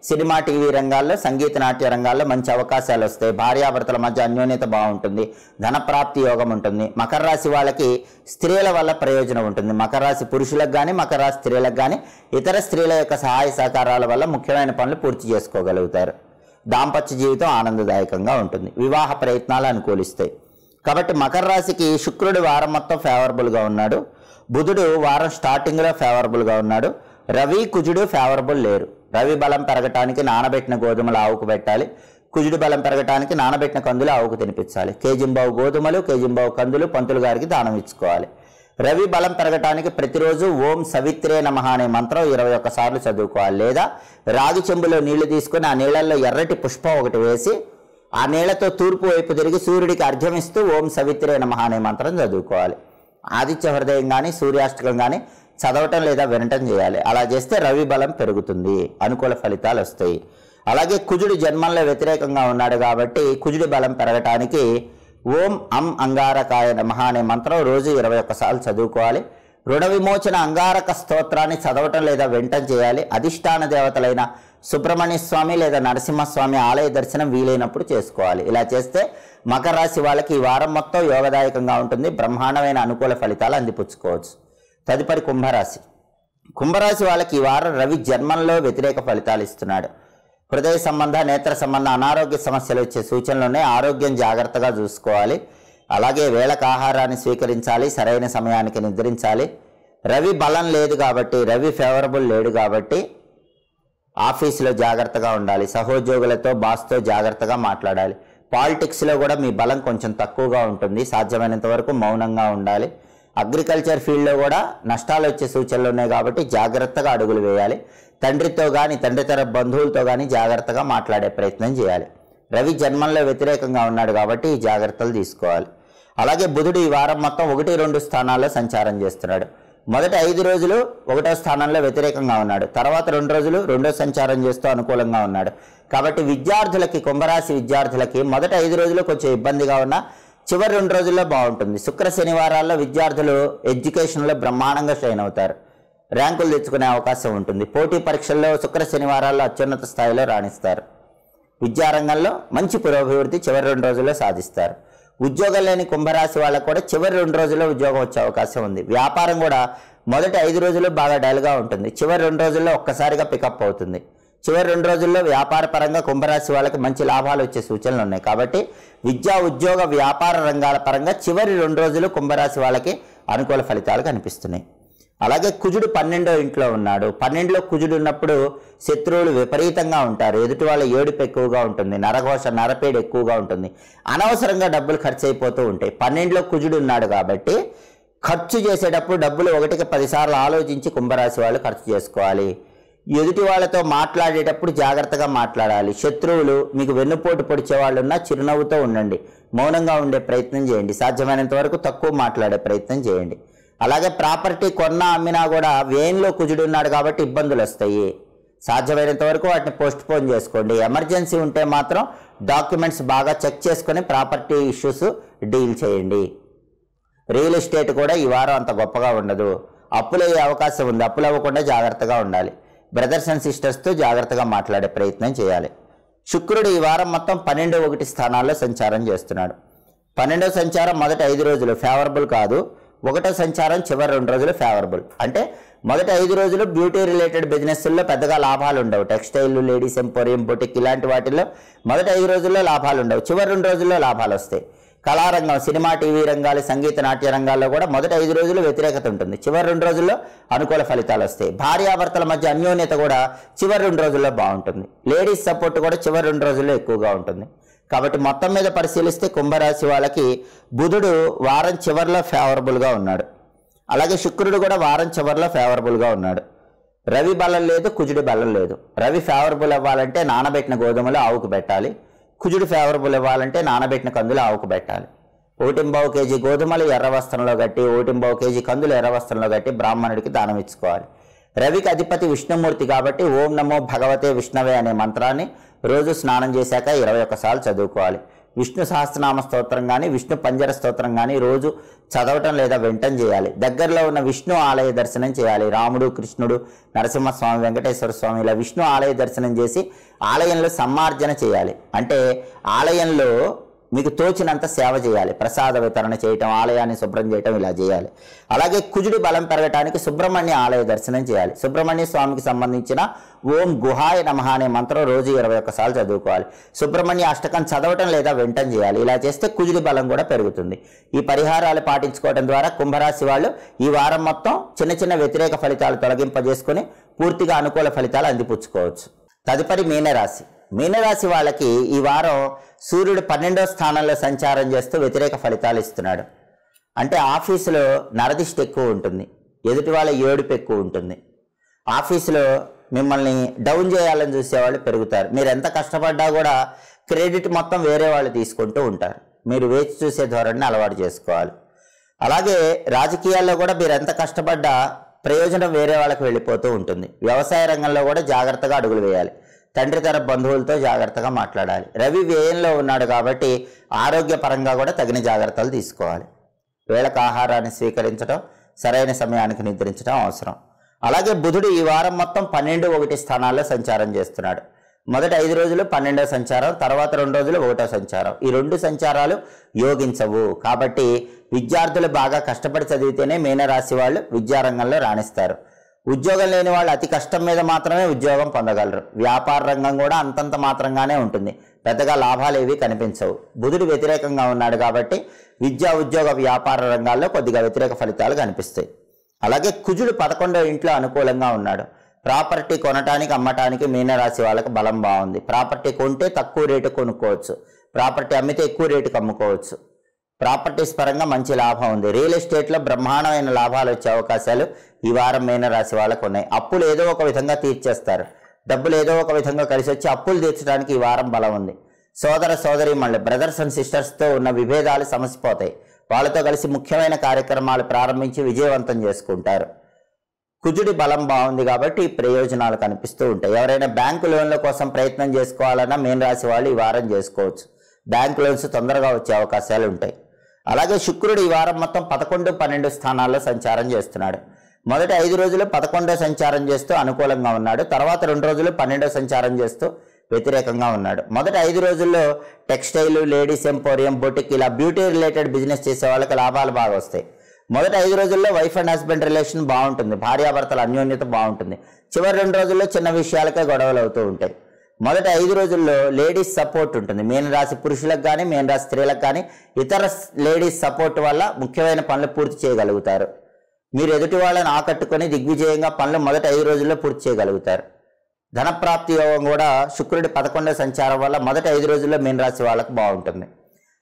సినిమా, టీవీ రంగాల్లో, సంగీత నాట్య రంగాల్లో మంచి అవకాశాలు వస్తాయి. భార్యాభర్తల మధ్య అన్యోన్యత బాగుంటుంది. ధనప్రాప్తి యోగం ఉంటుంది. మకర రాశి వాళ్ళకి స్త్రీల వల్ల ప్రయోజనం ఉంటుంది. మకర రాశి పురుషులకు కానీ, మకర రాశి స్త్రీలకు కానీ ఇతర స్త్రీల యొక్క సహాయ సహకారాల వల్ల ముఖ్యమైన పనులు పూర్తి చేసుకోగలుగుతారు. దాంపత్య జీవితం ఆనందదాయకంగా ఉంటుంది. వివాహ ప్రయత్నాలు అనుకూలిస్తాయి. కాబట్టి మకర రాశికి శుక్రుడు వారం మొత్తం ఫేవరబుల్గా ఉన్నాడు. బుధుడు వారం స్టార్టింగ్లో ఫేవరబుల్గా ఉన్నాడు. రవి, కుజుడు ఫేవరబుల్ లేరు. రవి బలం పెరగటానికి నానబెట్టిన గోధుమలు ఆవుకు పెట్టాలి. కుజుడు బలం పెరగటానికి నానబెట్టిన కందులు ఆవుకు తినిపించాలి. కేజింబావు గోధుమలు, కేజింబావు కందులు పంతులు గారికి దానం ఇచ్చుకోవాలి. రవి బలం పెరగటానికి ప్రతిరోజు ఓం సవిత్రే నమః అనే మంత్రం 21 సార్లు చదువుకోవాలి. లేదా రాగి చెంబులో నీళ్లు తీసుకుని ఆ నీళ్లలో ఎర్రటి పుష్పం ఒకటి వేసి ఆ నీళ్లతో తూర్పు వైపు తిరిగి సూర్యుడికి అర్ఘ్యమిస్తూ ఓం సవిత్రే నమః అనే మంత్రం చదువుకోవాలి. ఆదిత్య హృదయం కానీ, సూర్యాష్టకం కానీ చదవటం లేదా వినటం చేయాలి. అలా చేస్తే రవి బలం పెరుగుతుంది, అనుకూల ఫలితాలు వస్తాయి. అలాగే కుజుడు జన్మంలో వ్యతిరేకంగా ఉన్నాడు కాబట్టి కుజుడి బలం పెరగటానికి ఓం అం అంగారకాయ నమః అనే మంత్రం రోజు 21 సార్లు చదువుకోవాలి. రుణ విమోచన అంగారక స్తోత్రాన్ని చదవటం లేదా వినటం చేయాలి. అధిష్టాన దేవతలైన సుబ్రహ్మణ్య స్వామి లేదా నరసింహస్వామి ఆలయ దర్శనం వీలైనప్పుడు చేసుకోవాలి. ఇలా చేస్తే మకర రాశి వాళ్ళకి ఈ వారం మొత్తం యోగదాయకంగా ఉంటుంది. బ్రహ్మాండమైన అనుకూల ఫలితాలు అందిపుచ్చుకోవచ్చు. తదుపరి కుంభరాశి. కుంభరాశి వాళ్ళకి ఈ వారం రవి జన్మంలో వ్యతిరేక ఫలితాలు ఇస్తున్నాడు. హృదయ సంబంధ, నేత్ర సంబంధ అనారోగ్య సమస్యలు వచ్చే సూచనలు ఉన్నాయి. ఆరోగ్యం జాగ్రత్తగా చూసుకోవాలి. అలాగే వేళకు ఆహారాన్ని స్వీకరించాలి. సరైన సమయానికి నిద్రించాలి. రవి బలం లేదు కాబట్టి, రవి ఫేవరబుల్ లేడు కాబట్టి ఆఫీసులో జాగ్రత్తగా ఉండాలి. సహోద్యోగులతో, బాస్తో జాగ్రత్తగా మాట్లాడాలి. పాలిటిక్స్లో కూడా మీ బలం కొంచెం తక్కువగా ఉంటుంది. సాధ్యమైనంత వరకు మౌనంగా ఉండాలి. అగ్రికల్చర్ ఫీల్డ్లో కూడా నష్టాలు వచ్చే సూచనలు ఉన్నాయి కాబట్టి జాగ్రత్తగా అడుగులు వేయాలి. తండ్రితో కానీ, తండ్రితర బంధువులతో కానీ జాగ్రత్తగా మాట్లాడే ప్రయత్నం చేయాలి. రవి జన్మంలో వ్యతిరేకంగా ఉన్నాడు కాబట్టి ఈ జాగ్రత్తలు తీసుకోవాలి. అలాగే బుధుడు ఈ వారం మొత్తం 1-2 స్థానాల్లో సంచారం చేస్తున్నాడు. మొదటి 5 రోజులు 1వ స్థానంలో వ్యతిరేకంగా ఉన్నాడు. తర్వాత 2 రోజులు 2వ సంచారం చేస్తూ అనుకూలంగా ఉన్నాడు. కాబట్టి విద్యార్థులకి, కుంభరాశి విద్యార్థులకి మొదటి 5 రోజులు కొంచెం ఇబ్బందిగా ఉన్నా చివరి 2 రోజుల్లో బాగుంటుంది. శుక్ర శనివారాల్లో విద్యార్థులు ఎడ్యుకేషన్లో బ్రహ్మాండంగా షైన్ అవుతారు. ర్యాంకులు తెచ్చుకునే అవకాశం ఉంటుంది. పోటీ పరీక్షల్లో శుక్ర శనివారాల్లో అత్యున్నత స్థాయిలో రాణిస్తారు. విద్యారంగంలో మంచి పురోభివృద్ధి చివరి 2 రోజుల్లో సాధిస్తారు. ఉద్యోగం లేని కుంభరాశి వాళ్ళకు కూడా చివరి 2 రోజుల్లో ఉద్యోగం వచ్చే అవకాశం ఉంది. వ్యాపారం కూడా మొదటి 5 రోజులు బాగా డల్గా ఉంటుంది. చివరి 2 రోజుల్లో ఒక్కసారిగా పికప్ అవుతుంది. చివరి 2 రోజుల్లో వ్యాపార పరంగా కుంభరాశి వాళ్ళకి మంచి లాభాలు వచ్చే సూచనలు ఉన్నాయి. కాబట్టి విద్యా, ఉద్యోగ, వ్యాపార రంగాల పరంగా చివరి 2 రోజులు కుంభరాశి వాళ్ళకి అనుకూల ఫలితాలు కనిపిస్తున్నాయి. అలాగే కుజుడు 12వ ఇంట్లో ఉన్నాడు. 12లో కుజుడు ఉన్నప్పుడు శత్రువులు విపరీతంగా ఉంటారు. ఎదుటి వాళ్ళ ఏడుపు ఎక్కువగా ఉంటుంది. నరఘోష, నరపేడు ఎక్కువగా ఉంటుంది. అనవసరంగా డబ్బులు ఖర్చు అయిపోతూ ఉంటాయి. 12లో కుజుడు ఉన్నాడు కాబట్టి ఖర్చు చేసేటప్పుడు డబ్బులు 1కి 10 సార్లు ఆలోచించి కుంభరాశి వాళ్ళు ఖర్చు చేసుకోవాలి. ఎదుటి వాళ్ళతో మాట్లాడేటప్పుడు జాగ్రత్తగా మాట్లాడాలి. శత్రువులు మీకు వెన్నుపోటు పొడిచే వాళ్ళు ఉన్నా చిరునవ్వుతో ఉండండి. మౌనంగా ఉండే ప్రయత్నం చేయండి. సాధ్యమైనంత వరకు తక్కువ మాట్లాడే ప్రయత్నం చేయండి. అలాగే ప్రాపర్టీ కొన్నా అమ్మినా కూడా వ్యయంలో కుజుడు ఉన్నాడు కాబట్టి ఇబ్బందులు వస్తాయి. సాధ్యమైనంత వరకు వాటిని పోస్ట్ పోన్ చేసుకోండి. ఎమర్జెన్సీ ఉంటే మాత్రం డాక్యుమెంట్స్ బాగా చెక్ చేసుకొని ప్రాపర్టీ ఇష్యూస్ డీల్ చేయండి. రియల్ ఎస్టేట్ కూడా ఈ వారం అంత గొప్పగా ఉండదు. అప్పులు అయ్యే అవకాశం ఉంది. అప్పులు అవ్వకుండా జాగ్రత్తగా ఉండాలి. బ్రదర్స్ అండ్ సిస్టర్స్తో జాగ్రత్తగా మాట్లాడే ప్రయత్నం చేయాలి. శుక్రుడు ఈ వారం మొత్తం 12-1 స్థానాల్లో సంచారం చేస్తున్నాడు. 12వ సంచారం మొదటి 5 రోజులు ఫేవరబుల్ కాదు. 1వ సంచారం చివరి 2 రోజులు ఫేవరబుల్. అంటే మొదటి 5 రోజులు బ్యూటీ రిలేటెడ్ బిజినెస్ల్లో పెద్దగా లాభాలు ఉండవు. టెక్స్టైల్, లేడీస్ ఎంపోరియం, బొటిక్ ఇలాంటి వాటిల్లో మొదటి 5 రోజుల్లో లాభాలు ఉండవు. చివరి 2 రోజుల్లో లాభాలు వస్తాయి. కళారంగం, సినిమా, టీవీ రంగాలు, సంగీత నాట్య రంగాల్లో కూడా మొదటి 5 రోజులు వ్యతిరేకత ఉంటుంది. చివరి 2 రోజుల్లో అనుకూల ఫలితాలు వస్తాయి. భార్యాభర్తల మధ్య అన్యోన్యత కూడా చివరి 2 రోజుల్లో బాగుంటుంది. లేడీస్ సపోర్ట్ కూడా చివరి 2 రోజుల్లో ఎక్కువగా ఉంటుంది. కాబట్టి మొత్తం మీద పరిశీలిస్తే కుంభరాశి వాళ్ళకి బుధుడు వారం చివరిలో ఫేవరబుల్గా ఉన్నాడు. అలాగే శుక్రుడు కూడా వారం చివరిలో ఫేవరబుల్గా ఉన్నాడు. రవి బలం లేదు, కుజుడి బలం లేదు. రవి ఫేవరబుల్ అవ్వాలంటే నానబెట్టిన గోధుమలు ఆవుకు పెట్టాలి. కుజుడు ఫేవరబుల్ ఇవ్వాలంటే నానబెట్టిన కందులు ఆవుకు పెట్టాలి. 1.25 కేజీ గోధుమలు ఎర్ర వస్త్రంలో కట్టి, 1.25 కేజీ కందులు ఎర్ర వస్త్రంలో కట్టి బ్రాహ్మణుడికి దానం ఇచ్చుకోవాలి. రవికి అధిపతి విష్ణుమూర్తి కాబట్టి ఓం నమో భగవతే విష్ణవే అనే మంత్రాన్ని రోజు స్నానం చేశాక 21 సార్లు చదువుకోవాలి. విష్ణు సహస్రనామ స్తోత్రం కానీ విష్ణు పంజర స్తోత్రం కానీ రోజు చదవటం లేదా వినటం చేయాలి. దగ్గరలో ఉన్న విష్ణు ఆలయ దర్శనం చేయాలి. రాముడు, కృష్ణుడు, నరసింహస్వామి, వెంకటేశ్వర స్వామి ఇలా విష్ణు ఆలయ దర్శనం చేసి ఆలయంలో సమ్మార్జన చేయాలి. అంటే ఆలయంలో మీకు తోచినంత సేవ చేయాలి. ప్రసాద వితరణ చేయటం, ఆలయాన్ని శుభ్రం చేయటం ఇలా చేయాలి. అలాగే కుజుడి బలం పెరగటానికి సుబ్రహ్మణ్య ఆలయ దర్శనం చేయాలి. సుబ్రహ్మణ్య స్వామికి సంబంధించిన ఓం గుహాయ నమః అనే మంత్రం రోజు 21 సార్లు చదువుకోవాలి. సుబ్రహ్మణ్య అష్టకం చదవటం లేదా వినటం చేయాలి. ఇలా చేస్తే కుజుడి బలం కూడా పెరుగుతుంది. ఈ పరిహారాలు పాటించుకోవడం ద్వారా కుంభరాశి వాళ్ళు ఈ వారం మొత్తం చిన్న చిన్న వ్యతిరేక ఫలితాలు తొలగింపజేసుకుని పూర్తిగా అనుకూల ఫలితాలు అందిపుచ్చుకోవచ్చు. తదుపరి మీనరాశి. మీనరాశి వాళ్ళకి ఈ వారం సూర్యుడు 12వ స్థానంలో సంచారం చేస్తూ వ్యతిరేక ఫలితాలు ఇస్తున్నాడు. అంటే ఆఫీసులో నరదిష్టి ఎక్కువ ఉంటుంది, ఎదుటి వాళ్ళ ఏడుపు ఎక్కువ ఉంటుంది. ఆఫీసులో మిమ్మల్ని డౌన్ చేయాలని చూసేవాళ్ళు పెరుగుతారు. మీరు ఎంత కష్టపడ్డా కూడా క్రెడిట్ మొత్తం వేరే వాళ్ళు తీసుకుంటూ ఉంటారు. మీరు వేచి చూసే ధోరణిని అలవాటు చేసుకోవాలి. అలాగే రాజకీయాల్లో కూడా మీరు ఎంత కష్టపడ్డా ప్రయోజనం వేరే వాళ్ళకి వెళ్ళిపోతూ ఉంటుంది. వ్యవసాయ రంగంలో కూడా జాగ్రత్తగా అడుగులు వేయాలి. తండ్రి తరపు బంధువులతో జాగ్రత్తగా మాట్లాడాలి. రవి వ్యయంలో ఉన్నాడు కాబట్టి ఆరోగ్యపరంగా కూడా తగిన జాగ్రత్తలు తీసుకోవాలి. వేళకు ఆహారాన్ని స్వీకరించడం, సరైన సమయానికి నిద్రించడం అవసరం. అలాగే బుధుడు ఈ వారం మొత్తం 12, 1 స్థానాల్లో సంచారం చేస్తున్నాడు. మొదటి 5 రోజులు 12వ సంచారం, తర్వాత 2 రోజులు 1వ సంచారం. ఈ 2 సంచారాలు యోగించవు. కాబట్టి విద్యార్థులు బాగా కష్టపడి చదివితేనే మీనరాశి వాళ్ళు విద్యారంగంలో రాణిస్తారు. ఉద్యోగం లేని వాళ్ళు అతి కష్టం మీద మాత్రమే ఉద్యోగం పొందగలరు. వ్యాపార రంగం కూడా అంతంత మాత్రంగానే ఉంటుంది. పెద్దగా లాభాలు ఏవి కనిపించవు. బుధుడు వ్యతిరేకంగా ఉన్నాడు కాబట్టి విద్యా, ఉద్యోగ, వ్యాపార రంగాల్లో కొద్దిగా వ్యతిరేక ఫలితాలు కనిపిస్తాయి. అలాగే కుజుడు 11వ ఇంట్లో అనుకూలంగా ఉన్నాడు. ప్రాపర్టీ కొనటానికి, అమ్మటానికి మీనరాశి వాళ్ళకి బలం బాగుంది. ప్రాపర్టీ కొంటే తక్కువ రేటు కొనుక్కోవచ్చు, ప్రాపర్టీ అమ్మితే ఎక్కువ రేటుకి అమ్ముకోవచ్చు. ప్రాపర్టీస్ పరంగా మంచి లాభం ఉంది. రియల్ ఎస్టేట్లో బ్రహ్మాండమైన లాభాలు వచ్చే అవకాశాలు ఈ వారం మీనరాశి వాళ్ళకు ఉన్నాయి. అప్పులు ఏదో ఒక విధంగా తీర్చేస్తారు. డబ్బులు ఏదో ఒక విధంగా కలిసి వచ్చి అప్పులు తీర్చడానికి ఈ వారం బలం ఉంది. సోదర సోదరీమణులు, బ్రదర్స్ అండ్ సిస్టర్స్తో ఉన్న విభేదాలు సమసిపోతాయి. వాళ్ళతో కలిసి ముఖ్యమైన కార్యక్రమాలు ప్రారంభించి విజయవంతం చేసుకుంటారు. కుజుడి బలం బాగుంది కాబట్టి ప్రయోజనాలు కనిపిస్తూ ఉంటాయి. ఎవరైనా బ్యాంకు లోన్ల కోసం ప్రయత్నం చేసుకోవాలన్నా మీనరాశి వాళ్ళు ఈ వారం చేసుకోవచ్చు. బ్యాంకు లోన్స్ తొందరగా వచ్చే అవకాశాలు ఉంటాయి. అలాగే శుక్రుడు ఈ వారం మొత్తం 11, 12 స్థానాల్లో సంచారం చేస్తున్నాడు. మొదటి 5 రోజులు 11వ సంచారం చేస్తూ అనుకూలంగా ఉన్నాడు. తర్వాత 2 రోజులు 12వ సంచారం చేస్తూ వ్యతిరేకంగా ఉన్నాడు. మొదటి 5 రోజుల్లో టెక్స్టైల్, లేడీస్ ఎంపోరియం, బొటిక్ ఇలా బ్యూటీ రిలేటెడ్ బిజినెస్ చేసే వాళ్ళకి లాభాలు బాగా వస్తాయి. మొదటి 5 రోజుల్లో వైఫ్ అండ్ హస్బెండ్ రిలేషన్ బాగుంటుంది. భార్యాభర్తల అన్యోన్యత బాగుంటుంది. చివరి 2 రోజుల్లో చిన్న విషయాలకే గొడవలు అవుతూ ఉంటాయి. మొదటి 5 రోజుల్లో లేడీస్ సపోర్ట్ ఉంటుంది. మీనరాశి పురుషులకు కానీ, మీనరాశి స్త్రీలకు కానీ ఇతర లేడీస్ సపోర్ట్ వల్ల ముఖ్యమైన పనులు పూర్తి చేయగలుగుతారు. మీరు ఎదుటి వాళ్ళని ఆకట్టుకొని దిగ్విజయంగా పనులు మొదటి 5 రోజుల్లో పూర్తి చేయగలుగుతారు. ధనప్రాప్తి యోగం కూడా శుక్రుడి 11వ సంచారం వల్ల మొదటి 5 రోజుల్లో మీనరాశి వాళ్ళకు బాగుంటుంది.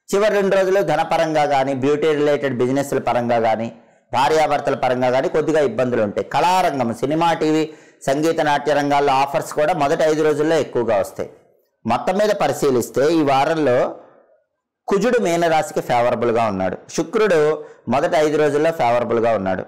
చివరి 2 రోజులు ధనపరంగా కానీ, బ్యూటీ రిలేటెడ్ బిజినెస్ల పరంగా కానీ, భార్యాభర్తల పరంగా కానీ కొద్దిగా ఇబ్బందులు ఉంటాయి. కళారంగం, సినిమా, టీవీ, సంగీత, నాట్య రంగాల్లో ఆఫర్స్ కూడా మొదటి 5 రోజుల్లో ఎక్కువగా వస్తాయి. మొత్తం మీద పరిశీలిస్తే ఈ వారంలో కుజుడు మీనరాశికి ఫేవరబుల్గా ఉన్నాడు. శుక్రుడు మొదటి 5 రోజుల్లో ఫేవరబుల్గా ఉన్నాడు.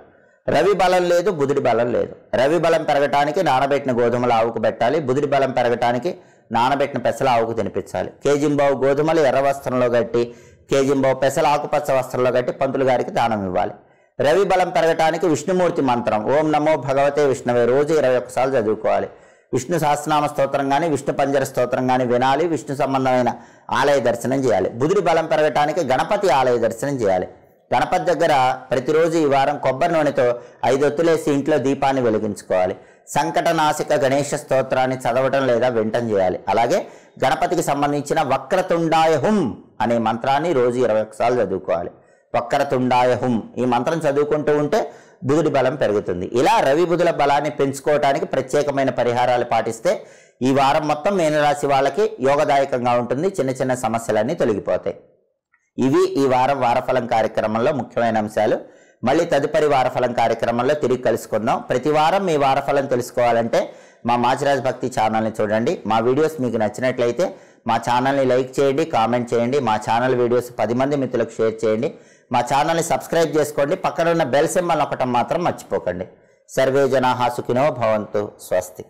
రవి బలం లేదు, బుధుడి బలం లేదు. రవి బలం పెరగటానికి నానబెట్టిన గోధుమలు ఆవుకు పెట్టాలి. బుధుడి బలం పెరగటానికి నానబెట్టిన పెసల ఆవుకు తినిపించాలి. కేజింబావు గోధుమలు ఎర్ర వస్త్రంలో కట్టి, కేజింబావు పెసల ఆకుపచ్చ వస్త్రంలో కట్టి పంతులు గారికి దానం ఇవ్వాలి. రవి బలం పెరగటానికి విష్ణుమూర్తి మంత్రం ఓం నమో భగవతే విష్ణవే రోజు 21 సార్లు చదువుకోవాలి. విష్ణు సహస్రనామ స్తోత్రం కానీ, విష్ణు పంజర స్తోత్రం కానీ వినాలి. విష్ణు సంబంధమైన ఆలయ దర్శనం చేయాలి. బుధుడి బలం పెరగటానికి గణపతి ఆలయ దర్శనం చేయాలి. గణపతి దగ్గర ప్రతిరోజు ఈ వారం కొబ్బరి నూనెతో 5 ఒత్తులేసి ఇంట్లో దీపాన్ని వెలిగించుకోవాలి. సంకటనాశక గణేష స్తోత్రాన్ని చదవటం లేదా వినటం చేయాలి. అలాగే గణపతికి సంబంధించిన వక్రతుండాయ హుం అనే మంత్రాన్ని రోజు 21 సార్లు చదువుకోవాలి. వక్రతుండాయ హుం ఈ మంత్రం చదువుకుంటూ ఉంటే బుధుడి బలం పెరుగుతుంది. ఇలా రవి బుధుల బలాన్ని పెంచుకోవడానికి ప్రత్యేకమైన పరిహారాలు పాటిస్తే ఈ వారం మొత్తం మీనరాశి వాళ్ళకి యోగదాయకంగా ఉంటుంది. చిన్న చిన్న సమస్యలన్నీ తొలగిపోతాయి. ఇవి ఈ వారం వారఫలం కార్యక్రమంలో ముఖ్యమైన అంశాలు. మళ్ళీ తదుపరి వారఫలం కార్యక్రమంలో తిరిగి కలుసుకుందాం. ప్రతి వారం మీ వారఫలం తెలుసుకోవాలంటే మా మాచిరాజ్ భక్తి ఛానల్ని చూడండి. మా వీడియోస్ మీకు నచ్చినట్లయితే మా ఛానల్ని లైక్ చేయండి, కామెంట్ చేయండి. మా ఛానల్ వీడియోస్ 10 మంది మిత్రులకు షేర్ చేయండి. మా ఛానల్ని సబ్స్క్రైబ్ చేసుకోండి. పక్కన ఉన్న బెల్ సింబల్ నొక్కటం మాత్రం మర్చిపోకండి. సర్వే జనాః సుఖినో భవంతు. స్వస్తి.